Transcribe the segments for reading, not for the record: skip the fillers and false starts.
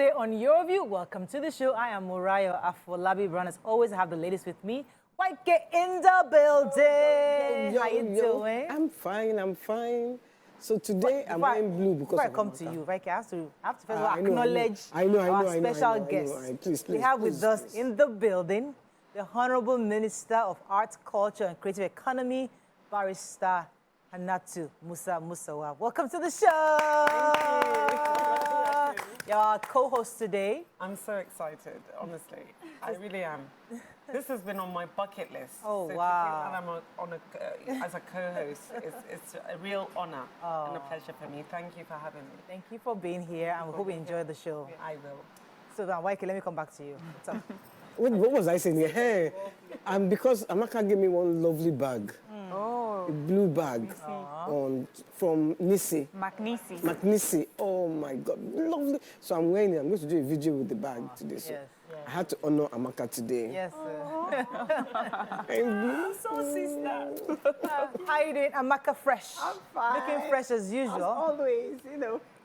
Wednesday on Your View. Welcome to the show. I am Murayo Afolabi Brown. As always, I have the ladies with me. White K in the building. How you doing? I'm fine. So today I'm wearing blue because before I of come Amaka. to you, White K, I have to first of all acknowledge our special guest. Please, we have please, with us in the building the Honorable Minister of Arts, Culture and Creative Economy, Barrister Hannatu Musa Musawa. Welcome to the show. You're our co-host today. I'm so excited, honestly. I really am. This has been on my bucket list. Oh, so wow. To think that I'm as a co-host, it's a real honor and a pleasure for me. Thank you for having me. Thank you for being here, and we hope you enjoy the show. I will. So now, Waike, let me come back to you. What's up? Wait, what was I saying here? Hey, because Amaka gave me one lovely bag. Oh. A blue bag from Nisi. McNisi. Oh my God, lovely. So I'm wearing it. I'm going to do a video with the bag today. So Yes. I had to honor Amaka today. Yes, sir. I'm So sister. How you doing? Amaka fresh. I'm fine. Looking fresh as usual. As always,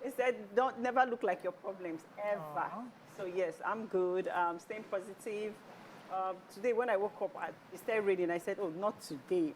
it said don't never look like your problems ever. So yes, I'm good. Staying positive. Today when I woke up, it started raining. I said, oh, not today.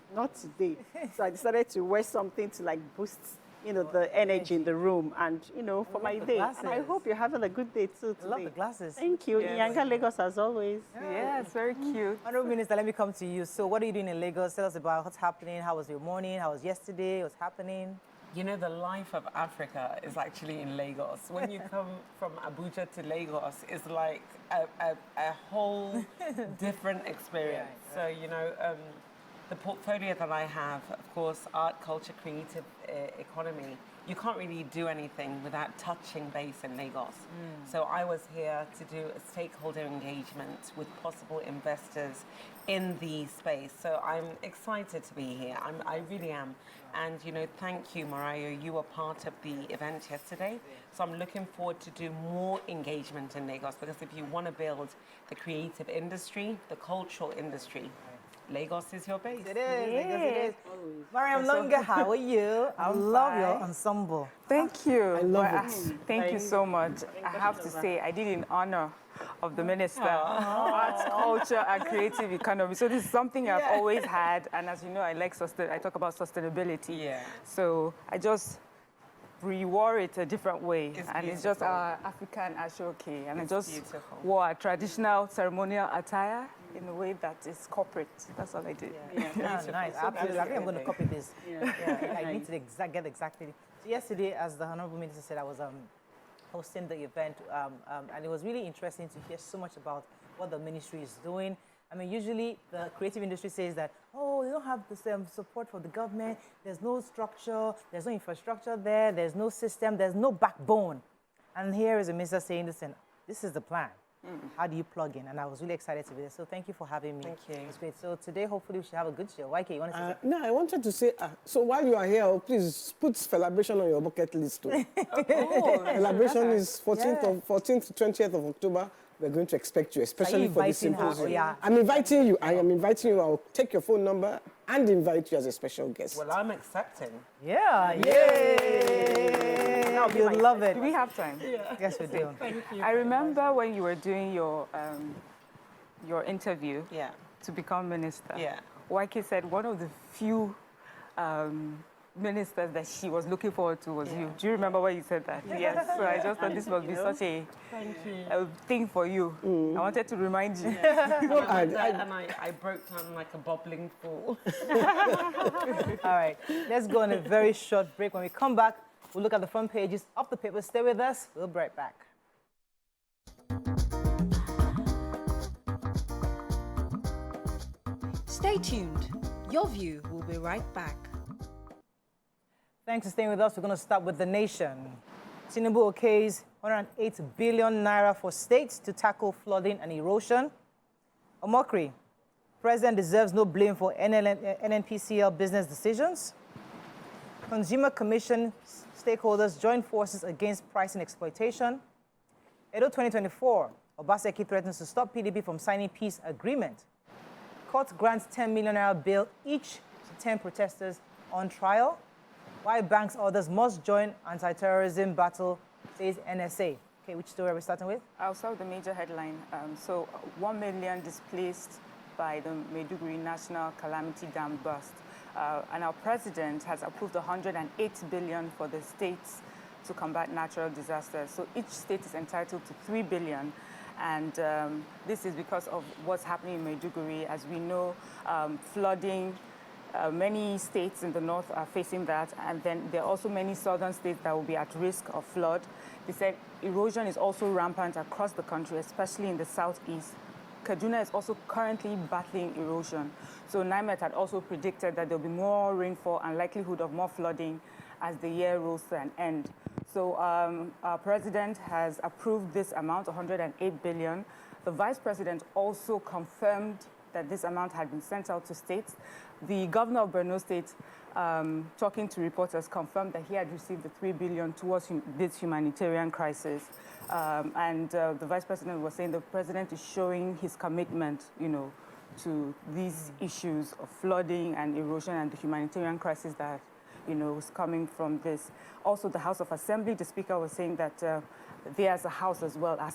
So I decided to wear something to like boost, the energy in the room and, for my day. And I hope you're having a good day too today. I love the glasses. Thank you. Yes. Yanga Lagos as always. Yeah, it's very cute. Honorable Minister, let me come to you. So what are you doing in Lagos? Tell us about what's happening. How was your morning? How was yesterday? What's happening? The life of Africa is actually in Lagos. When you come from Abuja to Lagos, it's like a whole different experience. Right. So, the portfolio that I have, of course, art, culture, creative economy, you can't really do anything without touching base in Lagos. So I was here to do a stakeholder engagement with possible investors in the space. So I'm excited to be here. I really am. And, thank you, Mariah. You were part of the event yesterday. So I'm looking forward to do more engagement in Lagos, because if you want to build the creative industry, the cultural industry, Lagos is your base. It is. Lagos it is. Mariam Longa, how are you? I love your ensemble. Thank you. I love it. Thank you so much. I have to say, I did in honor of the Minister, Arts, Culture and Creative Economy. So this is something I've always had, and as you know, I talk about sustainability. Yeah. So I just rewore it a different way, it's just our African ashoke, and I just wore a traditional ceremonial attire in a way that is corporate. That's all I did. Nice. Absolutely. I think I'm going to copy this. I need to get exactly. So yesterday, as the Honorable Minister said, I was hosting the event, and it was really interesting to hear so much about what the ministry is doing. I mean, usually the creative industry says that, oh, they don't have the same support for the government, there's no structure, there's no infrastructure there, there's no system, there's no backbone. And here is a minister saying, listen, this is the plan. How do you plug in? And I was really excited to be there. So thank you for having me. Thank you. It's great. So today, hopefully, we should have a good show. YK, you want to say something? No, I wanted to say, so while you are here, please put celebration on your bucket list too. Celebration is 14th to 20th of October. We're going to expect you, especially for this symposium. Yeah. I'm inviting you. I am inviting you. I'll take your phone number and invite you as a special guest. Well, I'm accepting. Yeah. Yay! You love it. Do we have time? Yes, we do. Thank you. I remember when you were doing your interview to become minister. Yeah. YK said one of the few ministers that she was looking forward to was you. Do you remember when you said that? Yes. So I just thought this must be such a thing for you. I wanted to remind you. I broke down like a bubbling pool. All right, let's go on a very short break. When we come back, we'll look at the front pages of the paper. Stay with us. We'll be right back. Stay tuned. Your View will be right back. Thanks for staying with us. We're going to start with the nation. Tinubu okays 108 billion naira for states to tackle flooding and erosion. Omokri, President deserves no blame for NNPCL business decisions. Consumer Commission stakeholders join forces against pricing exploitation. Edo 2024, Obaseki threatens to stop PDP from signing peace agreement. Court grants 10 million naira bail each to 10 protesters on trial. Why banks orders must join anti-terrorism battle, says NSA. Okay, which story are we starting with? I'll start with the major headline. So 1 million displaced by the Maiduguri National Calamity Dam burst. And our president has approved 108 billion for the states to combat natural disasters. So each state is entitled to 3 billion. And this is because of what's happening in Maiduguri. As we know, flooding, many states in the north are facing that. And then there are also many southern states that will be at risk of flood. They said erosion is also rampant across the country, especially in the southeast. Kaduna is also currently battling erosion. So NIMET had also predicted that there'll be more rainfall and likelihood of more flooding as the year rolls to an end. So our president has approved this amount, 108 billion. The vice president also confirmed that this amount had been sent out to states. The governor of Borno State, talking to reporters, confirmed that he had received the 3 billion towards this humanitarian crisis. The vice president was saying the president is showing his commitment, to these issues of flooding and erosion and the humanitarian crisis that, was coming from this. Also, the House of Assembly, the speaker was saying that they as a house as well are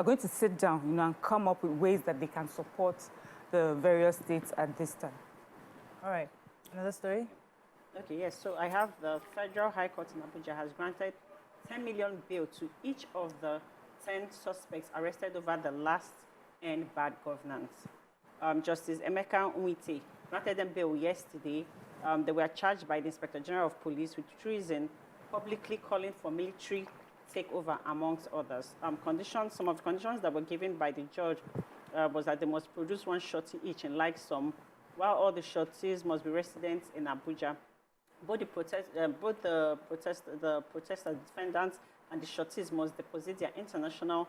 going to sit down, and come up with ways that they can support the various states at this time. All right. Another story? Okay, yes. So I have the Federal High Court in Abuja has granted 10 million bail to each of the 10 suspects arrested over the last and bad governance. Justice Emeka Nwite granted them bail yesterday. They were charged by the Inspector General of Police with treason, publicly calling for military takeover, amongst others. Some of the conditions that were given by the judge was that they must produce one shorty each in like sum, while all the shorties must be residents in Abuja. Both the protester defendants and the shorties must deposit their international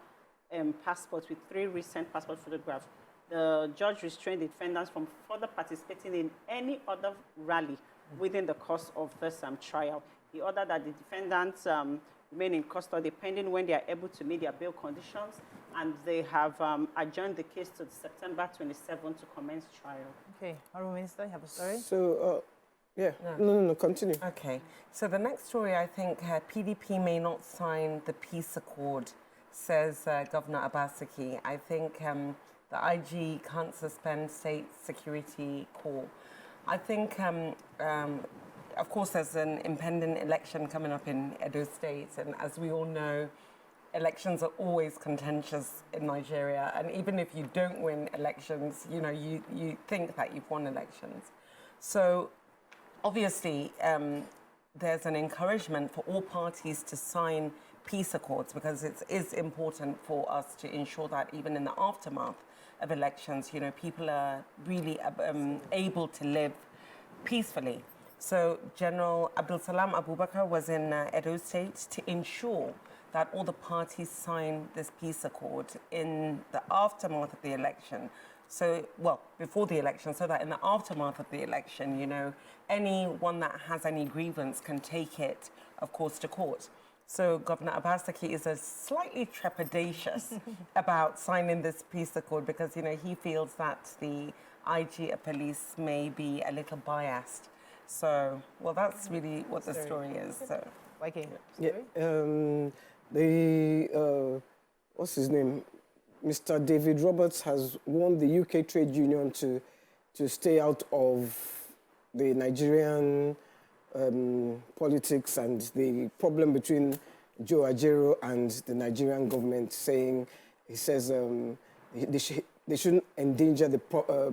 passports with 3 recent passport photographs. The judge restrained the defendants from further participating in any other rally within the course of this trial. He ordered that the defendants remain in custody pending when they are able to meet their bail conditions, and they have adjourned the case to September 27 to commence trial. Okay, Honourable Minister, you have a story? So, no, continue. Okay, so the next story, I think PDP may not sign the peace accord, says Governor Obaseki. I think the IG can't suspend state security corps. I think, of course, there's an impending election coming up in Edo State, and as we all know, elections are always contentious in Nigeria, and even if you don't win elections, you think that you've won elections. So obviously, there's an encouragement for all parties to sign peace accords because it is important for us to ensure that even in the aftermath of elections, people are really able to live peacefully. So General Abdul Salam Abubakar was in Edo State to ensure that all the parties sign this peace accord in the aftermath of the election. So, before the election, so that in the aftermath of the election, anyone that has any grievance can take it, of course, to court. So Governor Obaseki is slightly trepidatious about signing this peace accord because, he feels that the IG of police may be a little biased. So, that's really what the story is. So, what's his name? Mr. David Roberts has warned the UK trade union to stay out of the Nigerian politics and the problem between Joe Ajero and the Nigerian government, he says they shouldn't endanger the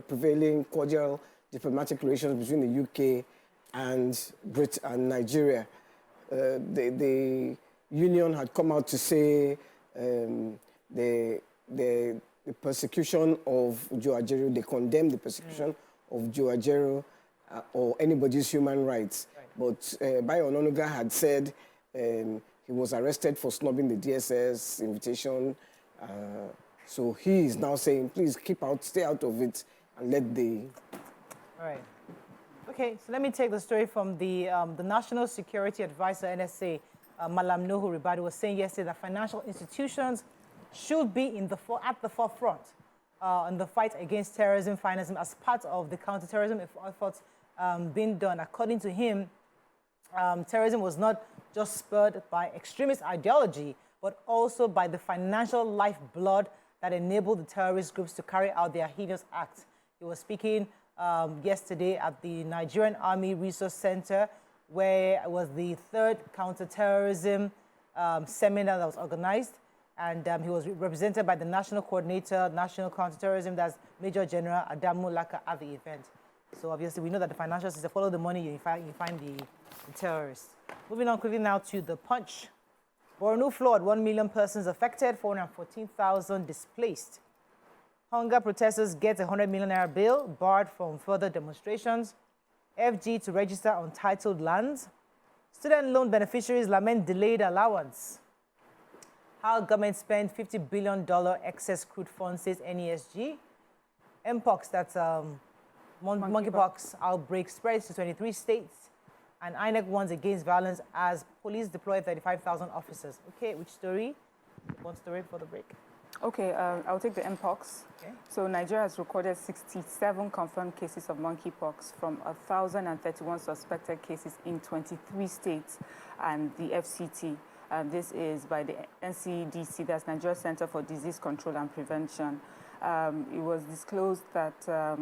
prevailing cordial diplomatic relations between the UK and Britain and Nigeria. The union had come out to say the persecution of Joe Ajero, they condemn the persecution of Joe Ajero or anybody's human rights. Right. But Bayo Ononuga had said he was arrested for snubbing the DSS invitation. So he is now saying, please stay out of it and let the... All right. Okay, so let me take the story from the National Security Advisor, NSA, Malam Nuhu Ribadu, was saying yesterday that financial institutions should be at the forefront in the fight against terrorism financing as part of the counterterrorism efforts being done. According to him, terrorism was not just spurred by extremist ideology, but also by the financial lifeblood that enabled the terrorist groups to carry out their heinous acts. He was speaking yesterday at the Nigerian Army Resource Center, where it was the third counterterrorism seminar that was organized. And he was represented by the National Coordinator, National Counterterrorism, that's Major General Adamu Laka at the event. So obviously we know that the financial system, follow the money, you find the terrorists. Moving on quickly now to the Punch. Borno flood, 1 million persons affected, 414,000 displaced. Hunger protesters get a 100 million naira bill, barred from further demonstrations. FG to register untitled lands. Student loan beneficiaries lament delayed allowance. How government spent $50 billion excess crude funds, says NESG. Mpox, that's monkeypox outbreak spreads to 23 states. And INEC warns against violence as police deploy 35,000 officers. Okay, which story? One story for the break. Okay, I'll take the Mpox. Okay. So Nigeria has recorded 67 confirmed cases of monkeypox from 1,031 suspected cases in 23 states and the FCT. This is by the NCDC, that's Nigeria Center for Disease Control and Prevention. It was disclosed that,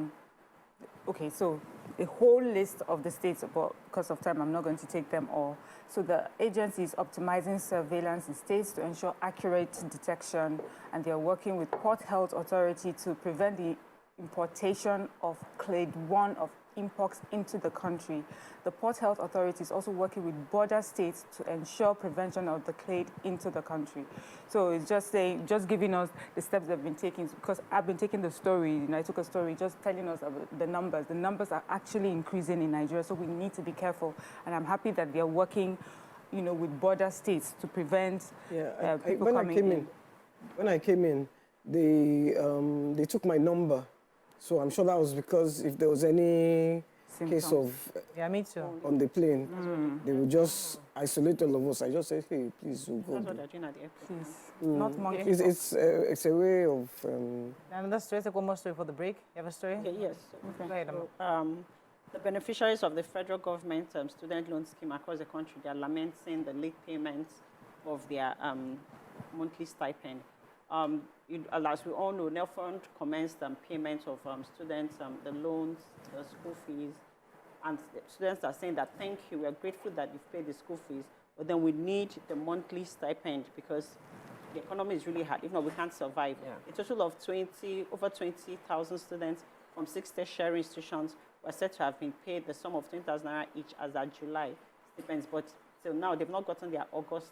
okay, so a whole list of the states, but because of time, I'm not going to take them all. So the agency is optimizing surveillance in states to ensure accurate detection, and they're working with Port Health Authority to prevent the importation of clade 1 of Mpox into the country. The Port Health Authority is also working with border states to ensure prevention of the clade into the country. So it's just just giving us the steps they've been taking, because I've been taking the story, I took a story just telling us about the numbers. The numbers are actually increasing in Nigeria, so we need to be careful. And I'm happy that they're working, with border states to prevent people coming in. When I came in, they took my number. So I'm sure that was because if there was any case of me too. On the plane, they would just isolate all of us. I just said, hey, please, we'll go. That's what they're doing at the airport. Not monkey. It's a way of... Another story, take one more story for the break. You have a story? Okay, yes. Okay. Go ahead, so, the beneficiaries of the federal government student loan scheme across the country, they are lamenting the late payments of their monthly stipend. As we all know, Nelfund commenced payment of students, the loans, the school fees, and the students are saying that, thank you, we are grateful that you've paid the school fees, but then we need the monthly stipend because the economy is really hard. If not, we can't survive. Yeah. A total of over 20,000 students from 6 tertiary institutions were said to have been paid the sum of 20,000 naira each as at July stipends, but till now they've not gotten their August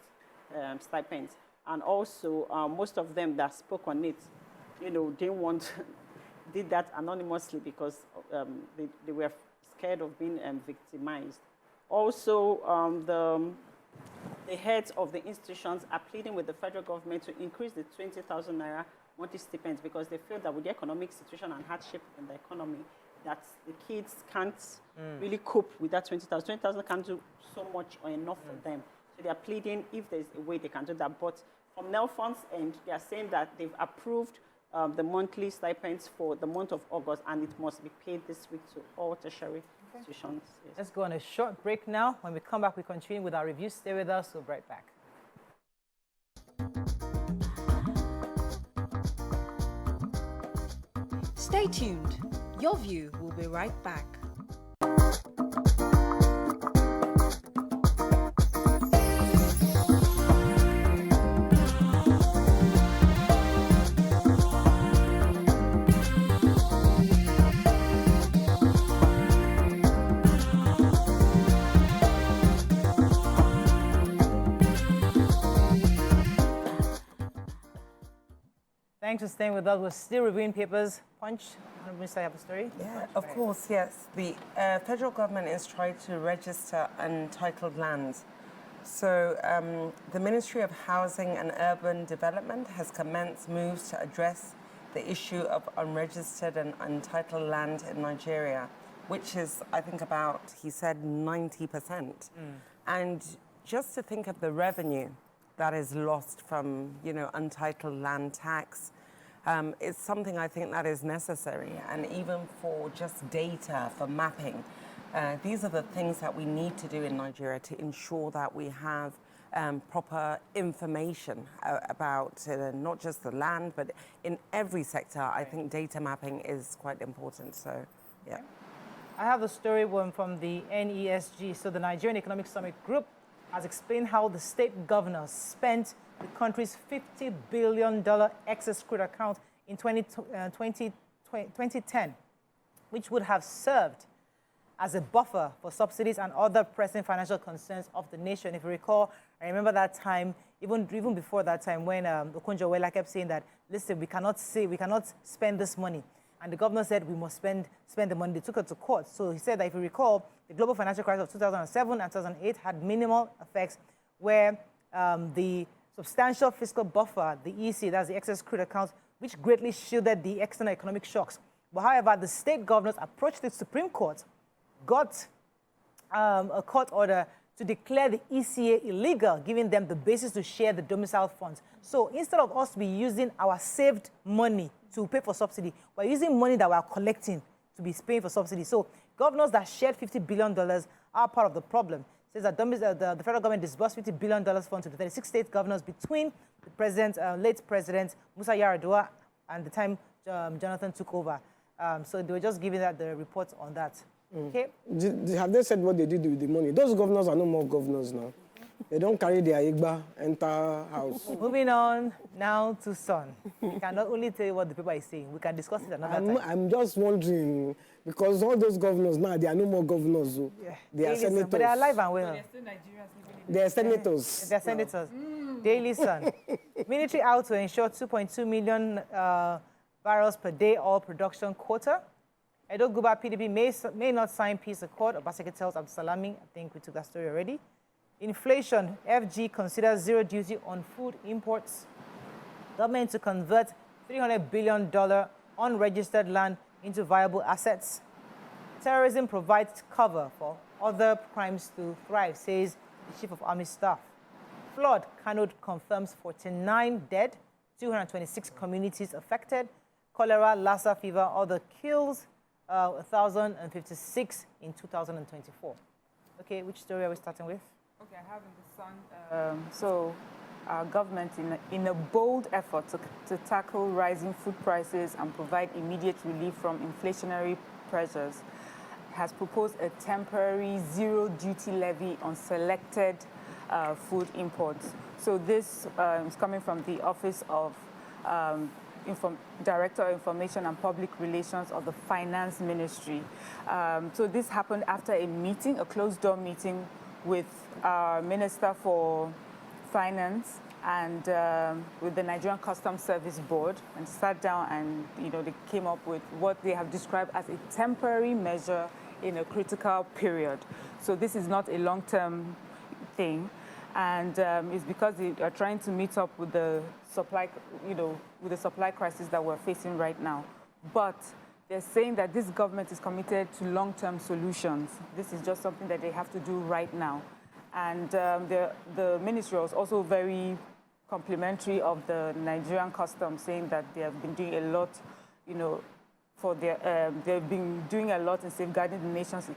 stipends. And also, most of them that spoke on it, did that anonymously because they were scared of being victimized. Also, the heads of the institutions are pleading with the federal government to increase the 20,000 naira monthly stipends because they feel that with the economic situation and hardship in the economy, that the kids can't really cope with that 20,000. 20,000 can't do so much or enough for them. So they are pleading if there's a way they can do that. But from Nelfund's end, they are saying that they've approved the monthly stipends for the month of August, and it must be paid this week to all tertiary institutions. Yes. Let's go on a short break now. When we come back, we continue with our review. Stay with us. We'll be right back. Stay tuned. Your View will be right back. Thanks for staying with us. We're still reviewing papers. Punch, Mr. have a story? Yeah, of course, yes. The federal government is trying to register untitled lands. So the Ministry of Housing and Urban Development has commenced moves to address the issue of unregistered and untitled land in Nigeria, which is, I think, about, he said, 90%. And just to think of the revenue that is lost from, untitled land tax, it's something I think that is necessary. And even for just data, for mapping, these are the things that we need to do in Nigeria to ensure that we have proper information about not just the land, but in every sector. I think data mapping is quite important. So, yeah. I have a story one from the NESG. So the Nigerian Economic Summit Group has explained how the state governors spent the country's $50 billion excess crude account in 2010, which would have served as a buffer for subsidies and other pressing financial concerns of the nation. If you recall, I remember that time, even before that time, when Okonjo-Iweala kept saying that, listen, we cannot spend this money. And the governor said we must spend the money. They took it to court. So he said that if you recall, the global financial crisis of 2007 and 2008 had minimal effects where the substantial fiscal buffer, the EC, that's the excess crude accounts, which greatly shielded the external economic shocks. But however, the state governors approached the Supreme Court, got a court order to declare the ECA illegal, giving them the basis to share the domicile funds. So instead of us be using our saved money to pay for subsidy, we're using money that we're collecting to be paying for subsidy. So governors that shared $50 billion are part of the problem. It says that the federal government disbursed $50 billion funds to the 36 state governors between the president, late President Musa Yar'Adua and the time Jonathan took over. So they were just giving that the report on that. Okay. Have they said what they did with the money? Those governors are no more governors now. They don't carry their Igba, enter house. Moving on now to Son. We can not only tell you what the paper is saying, we can discuss it another time. I'm just wondering, because all those governors now, they are no more governors. Yeah. They are senators. But they are alive and well. They are senators. They are senators. Daily Sun. Military out to ensure 2.2 million barrels per day oil production quota. Edo Guba PDP may not sign peace accord. Obaseki tells Absalami. I think we took that story already. Inflation. FG considers zero duty on food imports. Government to convert $300 billion unregistered land into viable assets. Terrorism provides cover for other crimes to thrive, says the Chief of Army Staff. Flood. Kano confirms 49 dead, 226 communities affected. Cholera, Lassa fever, other kills. 1,056 in 2024. Okay, which story are we starting with? Okay, I have in the Sun. So, our government, in a bold effort to tackle rising food prices and provide immediate relief from inflationary pressures, has proposed a temporary zero-duty levy on selected food imports. So this is coming from the Office of Director of Information and Public Relations of the Finance Ministry. So this happened after a meeting, a closed-door meeting with our Minister for Finance and with the Nigerian Customs Service Board, and sat down and they came up with what they have described as a temporary measure in a critical period. So this is not a long-term thing. And it's because they are trying to meet up with the supply, with the supply crisis that we're facing right now. But they're saying that this government is committed to long-term solutions. This is just something that they have to do right now. And the ministry was also very complimentary of the Nigerian Customs, saying that they have been doing a lot, they've been doing a lot in safeguarding the nation's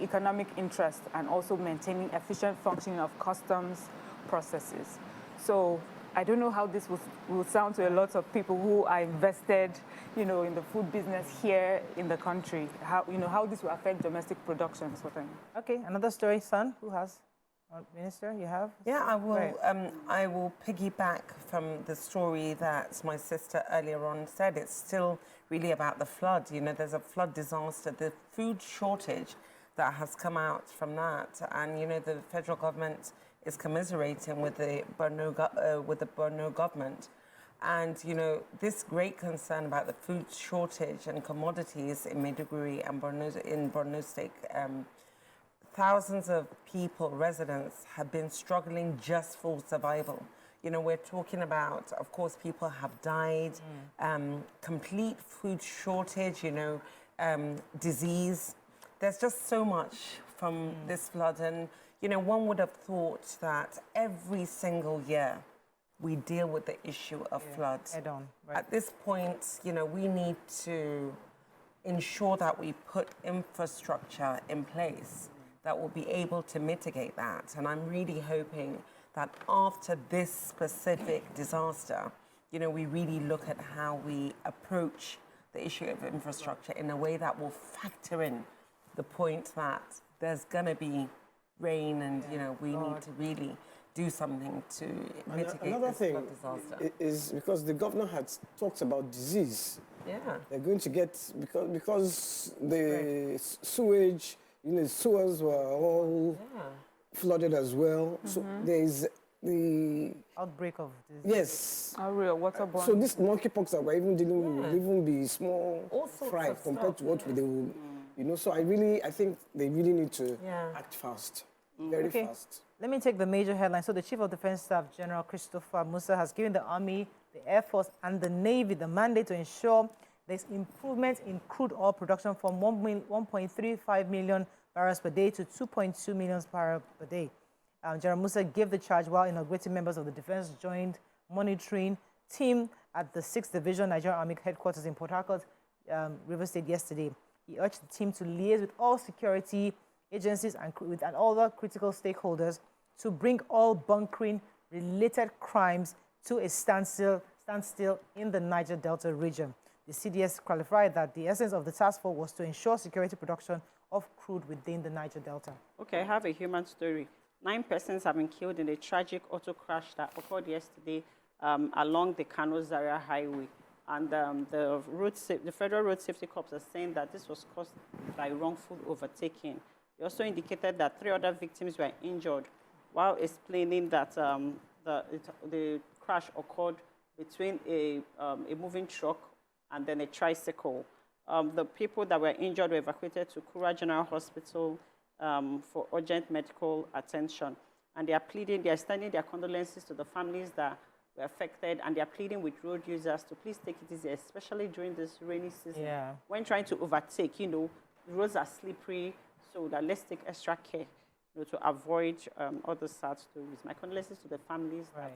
economic interest and also maintaining efficient functioning of customs processes. So I don't know how this will sound to a lot of people who are invested, in the food business here in the country. How this will affect domestic production is what I mean. Okay, another story, Son. Who has? Minister, you have? Yeah, I will. Right. I will piggyback from the story that my sister earlier on said. It's still really about the flood. There's a flood disaster, the food shortage that has come out from that, and the federal government is commiserating with the Borno government, and this great concern about the food shortage and commodities in Maiduguri and Borno State. Thousands of people, residents, have been struggling just for survival. We're talking about, of course, people have died, complete food shortage, disease. There's just so much from this flood, and one would have thought that every single year we deal with the issue of floods. Head on. Right. At this point, we need to ensure that we put infrastructure in place that will be able to mitigate that. And I'm really hoping that after this specific disaster, you know, we really look at how we approach the issue of infrastructure in a way that will factor in the point that there's going to be rain and, you know, we need to really do something to mitigate Another this thing disaster. is because the governor had talked about disease. Yeah. They're going to get, because the sewage, you know, sewers were all flooded as well. So there is the outbreak of disease. yes. Real waterborne. So this monkeypox that we're even dealing with will even be small All sorts fry of compared stuff, to what they will, you know. So I think they really need to act fast, very fast. Let me take the major headlines. So the Chief of Defense Staff, General Christopher Musa, has given the Army, the Air Force, and the Navy the mandate to ensure there's improvement in crude oil production from 1.35 million barrels per day to 2.2 million barrels per day. General Musa gave the charge while inaugurating members of the Defense Joint Monitoring Team at the 6th Division Nigerian Army Headquarters in Port Harcourt, Rivers State yesterday. He urged the team to liaise with all security agencies and other critical stakeholders to bring all bunkering-related crimes to a standstill in the Niger Delta region. The CDS clarified that the essence of the task force was to ensure security production of crude within the Niger Delta. Okay, I have a human story. 9 persons have been killed in a tragic auto crash that occurred yesterday along the Kano-Zaria Highway. And the Federal Road Safety Corps are saying that this was caused by wrongful overtaking. They also indicated that 3 other victims were injured, while explaining that the crash occurred between a moving truck and then a tricycle. The people that were injured were evacuated to Kura General Hospital for urgent medical attention. And they are extending their condolences to the families that were affected, and they are pleading with road users to please take it easy, especially during this rainy season. Yeah. When trying to overtake, you know, the roads are slippery, so that let's take extra care, you know, to avoid other sad stories. My condolences to the families that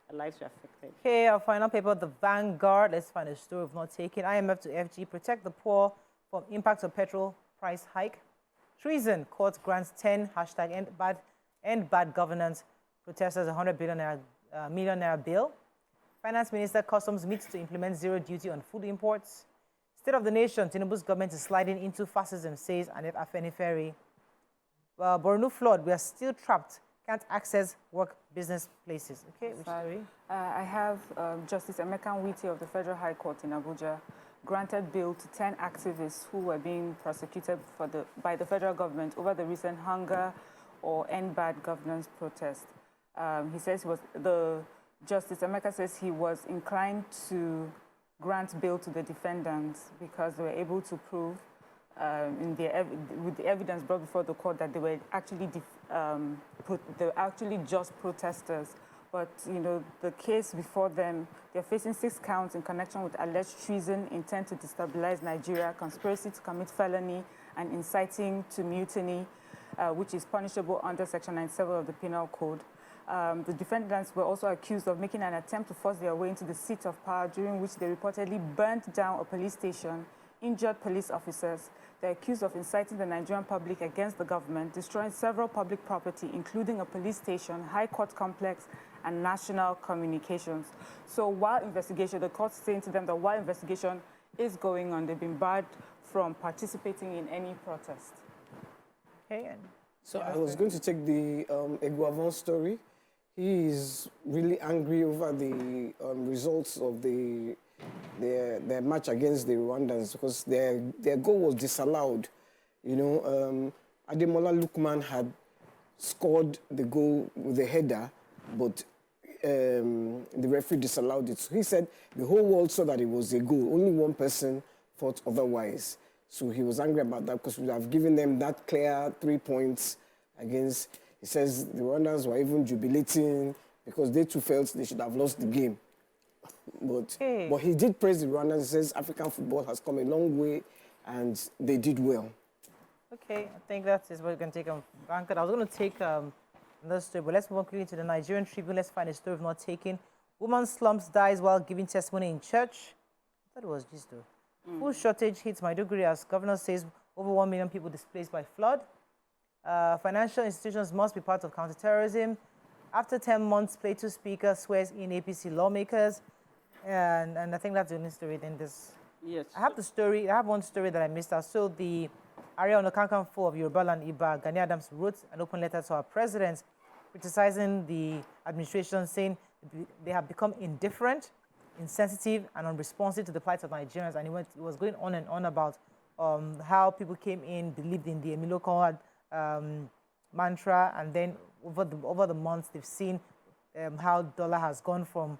their lives were affected. Okay, our final paper, The Vanguard. Let's find a story we've not taken. IMF to FG, protect the poor from impact of petrol price hike. Treason, court grants 10 hashtag end bad governance protesters 100 million naira bill. Finance Minister Customs meets to implement zero duty on food imports. State of the Nation, Tinubu's government is sliding into fascism, says Anef Afenifere. Borno flood, we are still trapped, can't access work business places. Okay, which story? I have Justice Emeka Nwite of the Federal High Court in Abuja granted bail to 10 activists who were being prosecuted by the federal government over the recent hunger or end bad governance protest. He says Justice Emeka says he was inclined to grant bail to the defendants because they were able to prove with the evidence brought before the court that they were actually just protesters. But, you know, the case before them, they're facing 6 counts in connection with alleged treason, intent to destabilize Nigeria, conspiracy to commit felony, and inciting to mutiny, which is punishable under Section 97 of the Penal Code. The defendants were also accused of making an attempt to force their way into the seat of power, during which they reportedly burnt down a police station, injured police officers. They're accused of inciting the Nigerian public against the government, destroying several public property, including a police station, high court complex, and national communications. So while investigation, the court's saying to them that while investigation is going on, they've been barred from participating in any protest. Okay. So I was going to take the Eguavon story. He is really angry over the results of their match against the Rwandans because their goal was disallowed. You know, Ademola Lookman had scored the goal with a header, but the referee disallowed it. So he said the whole world saw that it was a goal. Only one person thought otherwise. So he was angry about that because we have given them that clear 3 points against. He says the Rwandans were even jubilating because they too felt they should have lost the game. But he did praise the Rwandans. He says African football has come a long way and they did well. Okay, I think that is what we're going to take on Vanguard. I was going to take another story, but let's move on quickly to the Nigerian Tribune. Let's find a story we've not taken. Woman slumps dies while giving testimony in church. I thought it was this though. Food shortage hits Maiduguri as governor says over 1 million people displaced by flood. Financial institutions must be part of counterterrorism. After 10 months, Plateau Speaker swears in APC lawmakers. And I think that's the only story in this. Yes. I have one story that I missed out. So the Ààrẹ Ọ̀nà Kakanfò of Yoruba Land, Iba, Gani Adams, wrote an open letter to our president criticizing the administration, saying they have become indifferent, insensitive, and unresponsive to the plight of Nigerians. And it was going on and on about how people came in, believed in the Emiloko mantra, and then over the months, they've seen how dollar has gone from,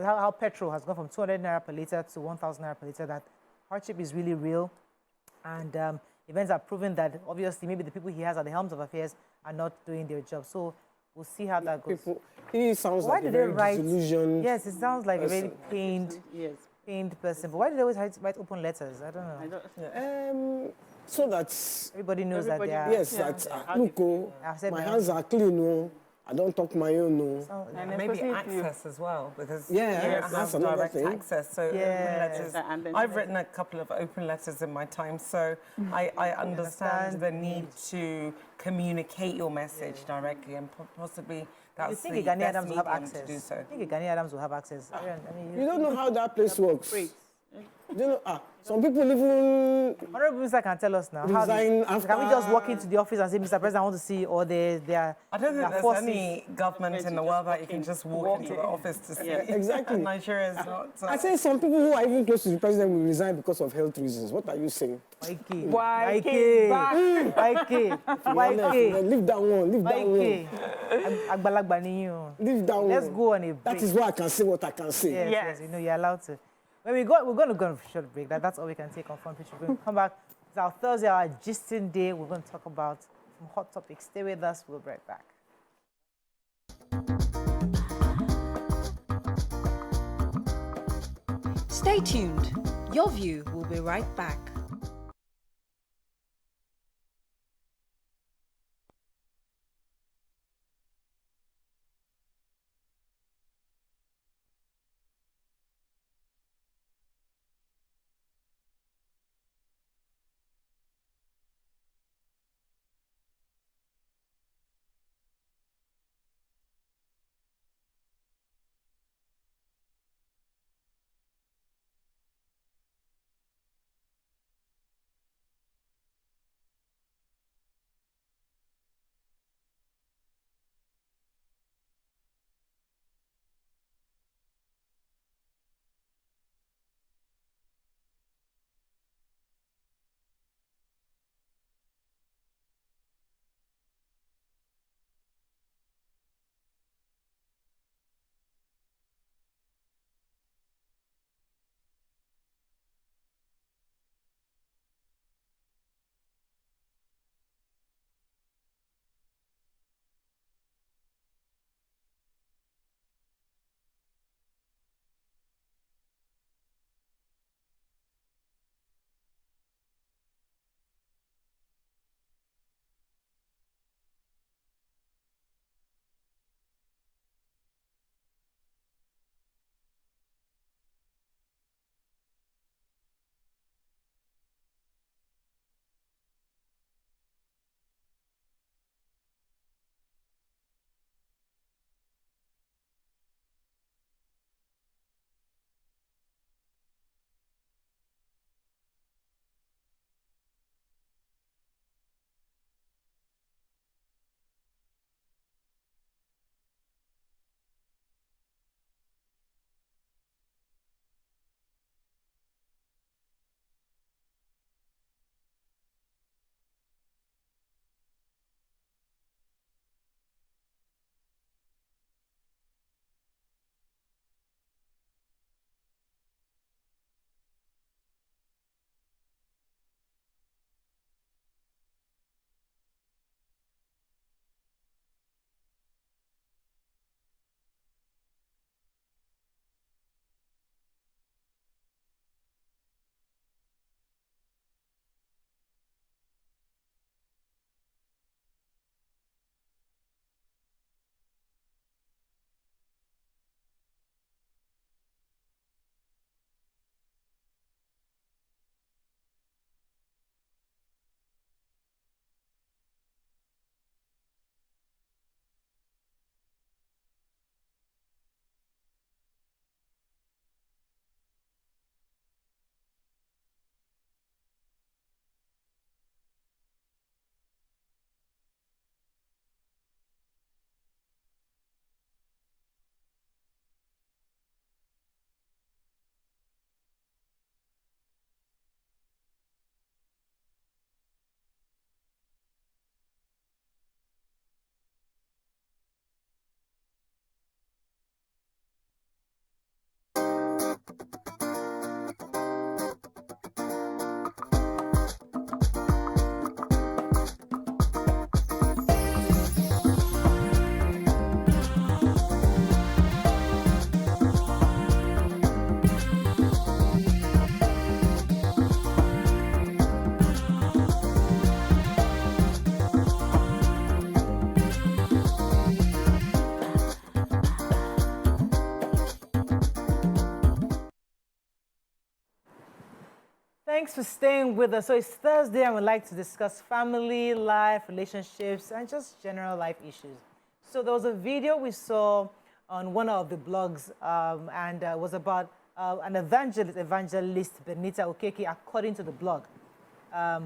how petrol has gone from 200 naira per liter to 1,000 naira per liter, that hardship is really real. And events are proving that, obviously, maybe the people he has at the helms of affairs are not doing their job. So we'll see how that goes. He sounds like a very disillusioned. Yes, it sounds like a very pained, pained person. But why do they always write open letters? I don't know. So that everybody knows that they are. Yes, that look, my hands are clean. I don't talk my own. No. And maybe access as well, because that's another direct thing. access. So open letters. I've written a couple of open letters in my time, so I understand the need to communicate your message directly, and possibly that's the best medium to do so. I think Gani Adams will have access. I mean, you don't know how that place works. You know, some people even. Honorable Minister can tell us now. Can we just walk into the office and say, Mr. President, I want to see, or they are. I don't think there's any government in the world that you can just walk into the office to see. Exactly. Nigeria is not. I say some people who are even close to the president will resign because of health reasons. What are you saying? YK. Leave that one. Leave that one. Leave that one. Let's go on a break. That is why I can say what I can say. Yes, you know, you're allowed to. When we're going to go on a short break. That's all we can take on Front Page. We're going to come back. It's our Thursday, our gisting day. We're going to talk about some hot topics. Stay with us. We'll be right back. Stay tuned. Your View will be right back. Thanks for staying with us. So it's Thursday and we'd like to discuss family, life, relationships, and just general life issues. So there was a video we saw on one of the blogs and it was about an evangelist, Benita Okeke, according to the blog,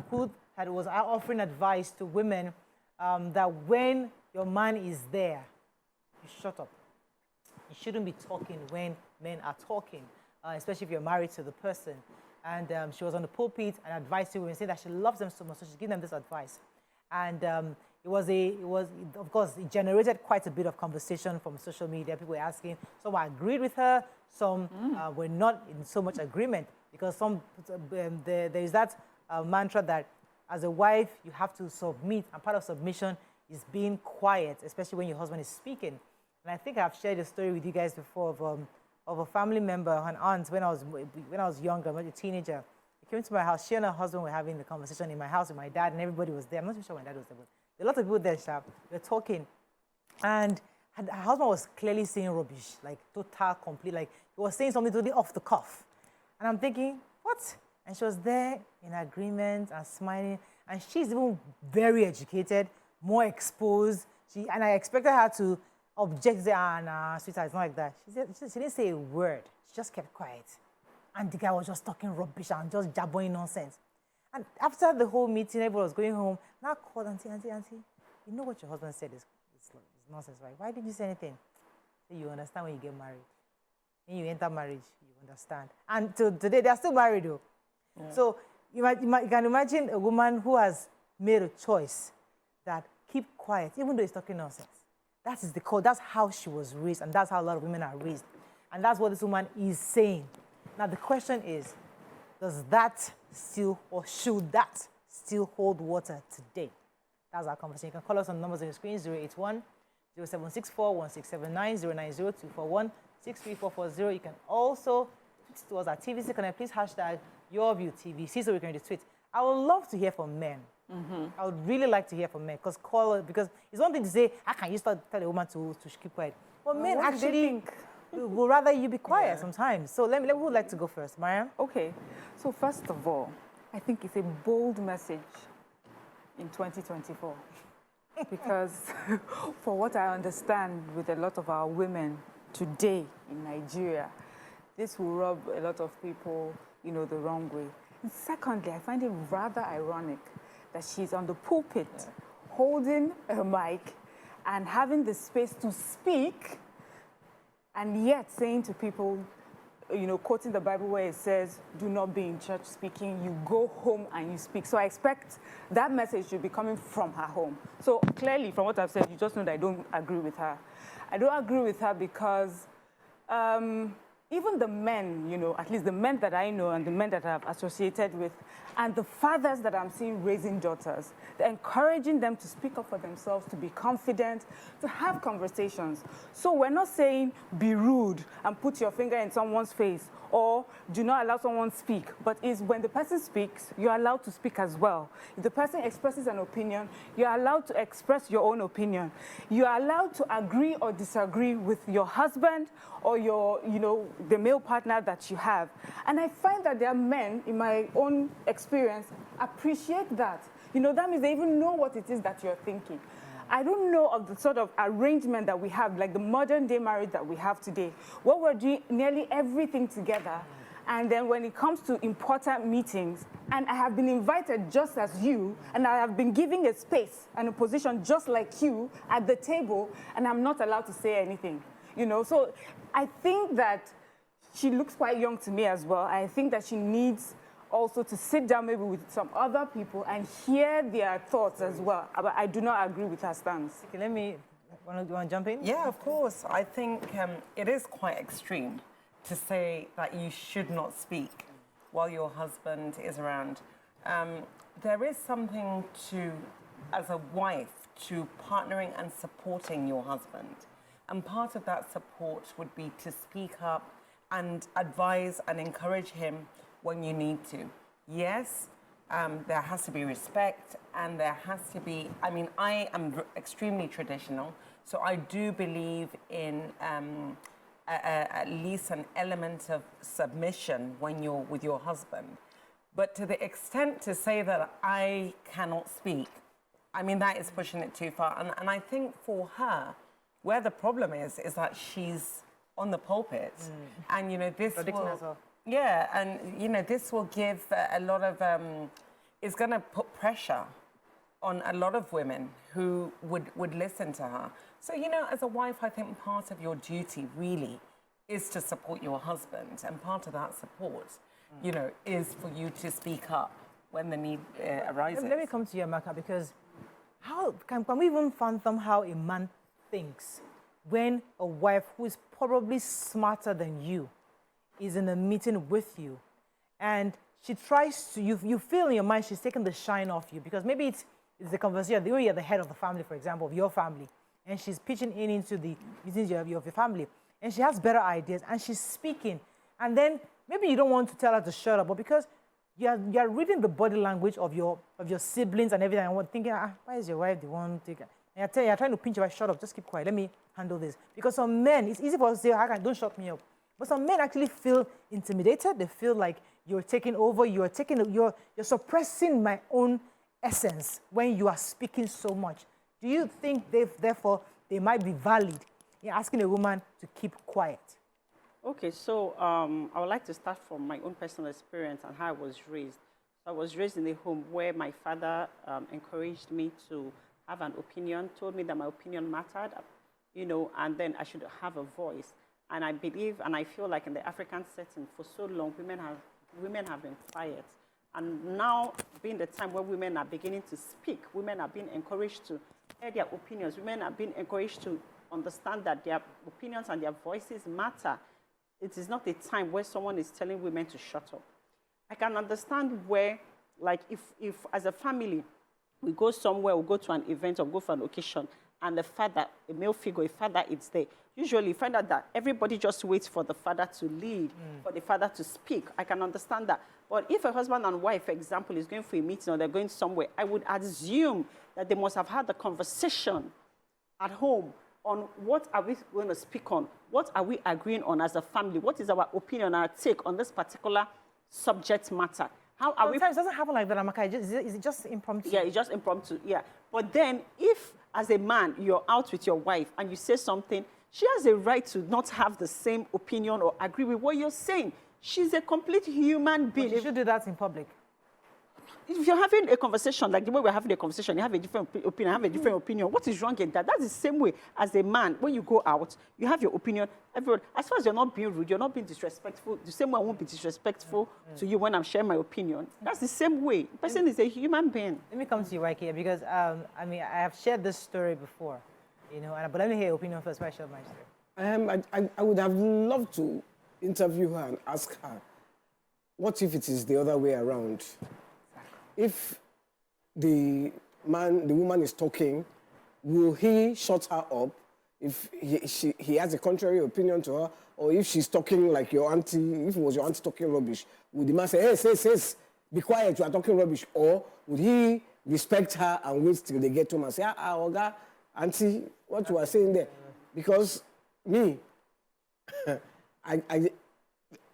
who was offering advice to women that when your man is there, you shut up. You shouldn't be talking when men are talking, especially if you're married to the person. And she was on the pulpit and advising women, saying that she loves them so much, so she's giving them this advice. And of course, it generated quite a bit of conversation from social media. People were asking, some agreed with her, some were not in so much agreement, because there is that mantra that as a wife, you have to submit, and part of submission is being quiet, especially when your husband is speaking. And I think I've shared a story with you guys before of a family member, an aunt, when I was younger, when I was a teenager. She came to my house. She and her husband were having the conversation in my house with my dad, and everybody was there. I'm not even sure my dad was there, but there were a lot of people there, sharp. We were talking. And her husband was clearly saying rubbish, like total, complete, like he was saying something totally off the cuff. And I'm thinking, what? And she was there in agreement and smiling. And she's even very educated, more exposed. And I expected her to object, say, nah, sweetheart, it's not like that. She didn't say a word. She just kept quiet. And the guy was just talking rubbish and just jabbering nonsense. And after the whole meeting, everyone was going home. Now I called auntie, you know what your husband said is nonsense, right? Why did you say anything? So you understand when you get married. When you enter marriage, you understand. And today, they're still married, though. Yeah. So you can imagine a woman who has made a choice that keep quiet, even though he's talking nonsense. That is the code. That's how she was raised, and that's how a lot of women are raised. And that's what this woman is saying. Now, the question is, does that still, or should that still hold water today? That's our conversation. You can call us on numbers on your screen, 081 0764 1679 090 241 63440. You can also tweet to us at TVC Connect. Please hashtag YourViewTVC so we can retweet. I would love to hear from men. I would really like to hear from men, because it's one thing to say, how can you tell a woman to keep quiet? Well, men actually would rather you be quiet sometimes. So who would like to go first? Mariam? Okay. So first of all, I think it's a bold message in 2024. Because for what I understand with a lot of our women today in Nigeria, this will rub a lot of people, the wrong way. And secondly, I find it rather ironic that she's on the pulpit, holding a mic and having the space to speak, and yet saying to people, quoting the Bible where it says, do not be in church speaking, you go home and you speak. So I expect that message should be coming from her home. So clearly, from what I've said, you just know that I don't agree with her. I don't agree with her because even the men, at least the men that I know and the men that I've associated with, and the fathers that I'm seeing raising daughters, they're encouraging them to speak up for themselves, to be confident, to have conversations. So we're not saying be rude and put your finger in someone's face or do not allow someone to speak, but is when the person speaks, you're allowed to speak as well. If the person expresses an opinion, you're allowed to express your own opinion. You're allowed to agree or disagree with your husband or your, the male partner that you have. And I find that there are men, in my own experience, appreciate that. That means they even know what it is that you're thinking. I don't know of the sort of arrangement that we have, like the modern day marriage that we have today, where we're doing nearly everything together. And then when it comes to important meetings, and I have been invited just as you, and I have been given a space and a position just like you at the table, and I'm not allowed to say anything. So I think that she looks quite young to me as well. I think that she needs also to sit down maybe with some other people and hear their thoughts as well. But I do not agree with her stance. Okay, you want to jump in? Yeah, of course. I think it is quite extreme to say that you should not speak while your husband is around. There is something to, as a wife, to partnering and supporting your husband. And part of that support would be to speak up and advise and encourage him when you need to. Yes, there has to be respect, and there has to be, I am extremely traditional, so I do believe in at least an element of submission when you're with your husband. But to the extent to say that I cannot speak, I mean, that is pushing it too far. And I think for her, where the problem is that she's on the pulpit. And, you know, this will... Yeah, and, you know, this will give a lot of... it's going to put pressure on a lot of women who would listen to her. So, you know, as a wife, I think part of your duty really is to support your husband. And part of that support, you know, is for you to speak up when the need arises. Let me come to you, Amaka, because how can we even fathom how a man thinks when a wife who is probably smarter than you is in a meeting with you and she tries to, you feel in your mind she's taking the shine off you because maybe it's the conversation, you're the head of the family, for example, of your family, and she's pitching in into the meetings of your family, and she has better ideas, and she's speaking, and then maybe you don't want to tell her to shut up, but because you're reading the body language of your siblings and everything, and thinking, why is your wife the one taking? And you're trying to pinch your wife, shut up, just keep quiet, let me handle this. Because some men, it's easy for us to say, don't shut me up. But some men actually feel intimidated. They feel like you're taking over, you're suppressing my own essence when you are speaking so much. Do you think therefore they might be valid in asking a woman to keep quiet? Okay, so I would like to start from my own personal experience and how I was raised. So I was raised in a home where my father encouraged me to have an opinion, told me that my opinion mattered, you know, and then I should have a voice. And I believe and I feel like in the African setting, for so long, women have been quiet. And now, being the time where women are beginning to speak, women are being encouraged to air their opinions, women are being encouraged to understand that their opinions and their voices matter. It is not a time where someone is telling women to shut up. I can understand where, like, if as a family, we go somewhere, we go to an event or go for an occasion, and the father, a male figure, a father is there. Usually, you find out that everybody just waits for the father to lead, for the father to speak. I can understand that. But if a husband and wife, for example, is going for a meeting or they're going somewhere, I would assume that they must have had a conversation at home on what are we going to speak on? What are we agreeing on as a family? What is our opinion, our take on this particular subject matter? How are Sometimes it doesn't happen like that, Amaka. Is it just impromptu? Yeah, it's just impromptu, yeah. But then if, as a man, you're out with your wife and you say something, she has a right to not have the same opinion or agree with what you're saying. She's a complete human being. But you should do that in public. If you're having a conversation, like the way we're having a conversation, you have a different opinion, I have a different opinion. What is wrong in that? That's the same way as a man. When you go out, you have your opinion. Everyone, as far as you're not being rude, you're not being disrespectful, the same way I won't be disrespectful to you when I'm sharing my opinion. That's the same way. The person is a human being. Let me come to you right here because, I mean, I have shared this story before, you know, but let me hear your opinion first before I share my story. I would have loved to interview her and ask her, what if it is the other way around? If the woman is talking, will he shut her up if he has a contrary opinion to her? Or if she's talking like your auntie, if it was your auntie talking rubbish, would the man say, hey, be quiet, you are talking rubbish? Or would he respect her and wait till they get home and say, Oga, auntie, what you are saying there? Because me, you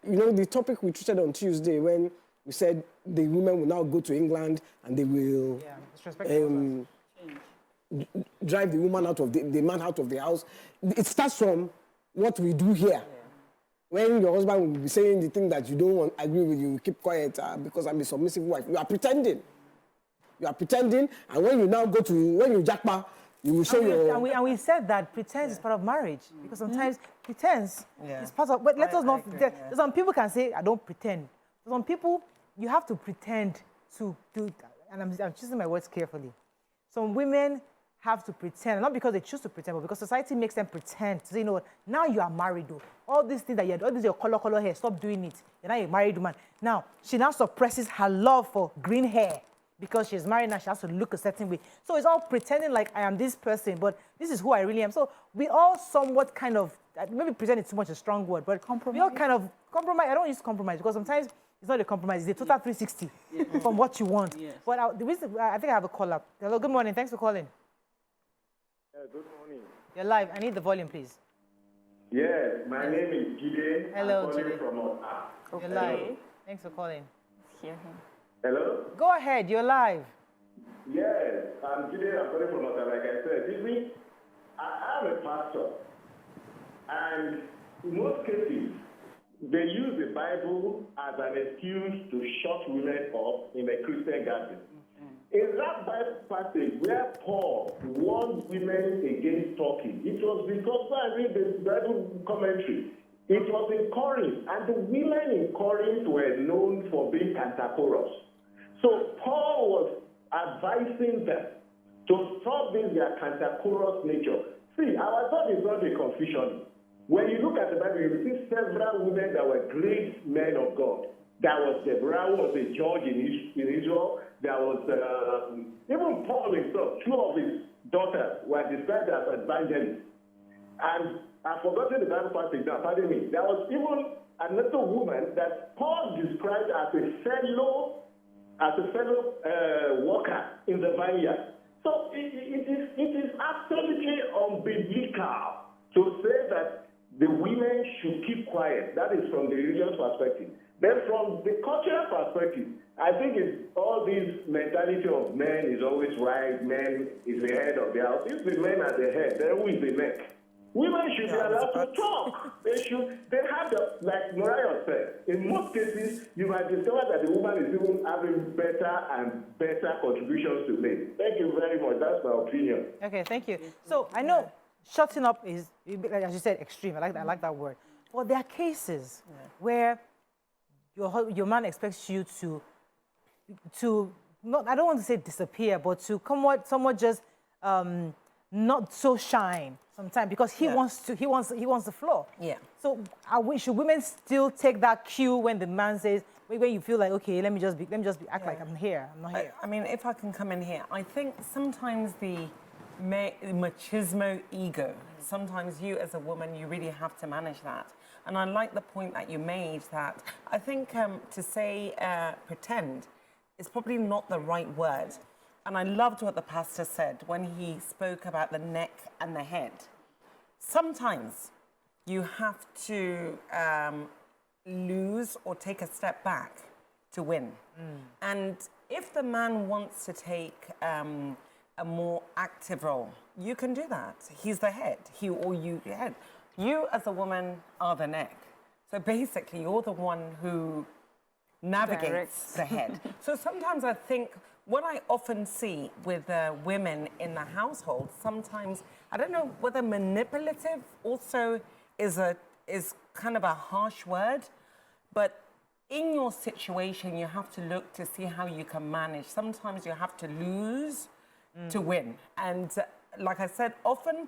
know, the topic we treated on Tuesday when we said the women will now go to England and they will drive the woman out of the man out of the house. It starts from what we do here. Yeah. When your husband will be saying the thing that you don't agree with, you keep quiet because I'm a submissive wife. You are pretending. You are pretending, and when you now when you jackpot, you will show and we said that pretense is part of marriage because sometimes pretense is part of. But let us not. Some people can say, "I don't pretend." Some people, you have to pretend to do, and I'm choosing my words carefully. Some women have to pretend, not because they choose to pretend, but because society makes them pretend to say, you know what, now you are married, though. All these things that you're doing, all this your color hair, stop doing it. You're now a married woman. Now, she now suppresses her love for green hair because she's married now, she has to look a certain way. So it's all pretending like I am this person, but this is who I really am. So we all somewhat kind of, maybe pretend it's too much a strong word, but we all kind of compromise. I don't use compromise because sometimes it's not a compromise, it's a total 360 from what you want. Yes. But the reason, I think I have a call up. Hello, good morning, thanks for calling. Good morning. You're live. I need the volume, please. Yes, my name is Gideon. Hello, I'm calling Gideon. from You're live. Thanks for calling. hear him. Hello? Go ahead, you're live. Yes, today I'm calling from Ottawa. Like I said, you see, I'm a pastor, and in most cases, they use the Bible as an excuse to shut women up in a Christian gathering. In that Bible passage where Paul warned women against talking, it was because when I read the Bible commentary, it was in Corinth, and the women in Corinth were known for being cantankerous. So Paul was advising them to stop this their cantankerous nature. See, our God is not a confusion. When you look at the Bible, you see several women that were great men of God. There was Deborah, who was a judge in Israel. There was even Paul himself. 2 of his daughters were described as evangelists. And I've forgotten the Bible passage now, pardon me. There was even another woman that Paul described as a fellow worker in the vineyard. So it is absolutely unbiblical to say that the women should keep quiet. That is from the religious perspective. Then from the cultural perspective, I think it's all this mentality of men is always right, men is the head of the house. If the men are the head, then who is the neck? Women should be allowed to talk. They have the, like Mariah said, in most cases, you might discover that the woman is even having better and better contributions to make. Thank you very much. That's my opinion. Okay, thank you. So I know shutting up is, as you said, extreme. I like that word. But there are cases where your man expects you to not, I don't want to say disappear, but to somewhat just not so shine sometimes because he wants the floor. Yeah. So should women still take that cue when the man says, when you feel like, okay, let me just act like I'm here. I'm not here. I mean, if I can come in here, I think sometimes the machismo ego, sometimes you as a woman, you really have to manage that. And I like the point that you made that I think to say pretend is probably not the right word. And I loved what the pastor said when he spoke about the neck and the head. Sometimes you have to lose or take a step back to win. And if the man wants to take a more active role, you can do that. He's the head, he or you the head. You as a woman are the neck. So basically you're the one who navigates the head. So sometimes I think what I often see with women in the household, sometimes, I don't know whether manipulative also is kind of a harsh word, but in your situation, you have to look to see how you can manage. Sometimes you have to lose to win. And like I said, often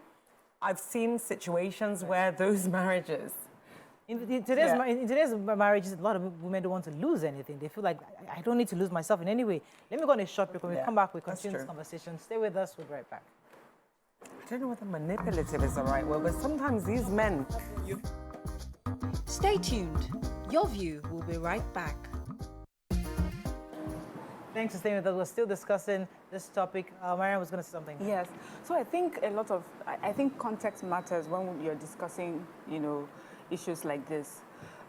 I've seen situations where those marriages... In today's marriages, a lot of women don't want to lose anything. They feel like, I don't need to lose myself in any way. Let me go on a short break. When we come back, we continue this conversation. Stay with us. We'll be right back. I don't know whether manipulative is the right word, but sometimes these men... Stay tuned. Your View will be right back. Thanks for staying with us. We're still discussing this topic. Mariam was going to say something. Yes. So I think I think context matters when you're discussing, issues like this.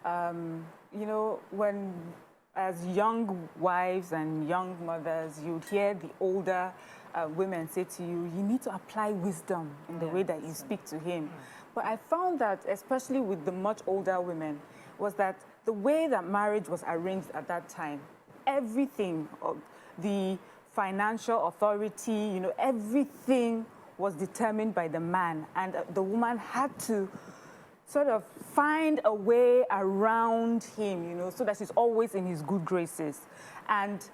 When as young wives and young mothers, you'd hear the older women say to you, you need to apply wisdom in the way that you speak to him. But I found that, especially with the much older women, was that the way that marriage was arranged at that time, everything, the financial authority, everything was determined by the man. And the woman had to sort of find a way around him, so that he's always in his good graces. And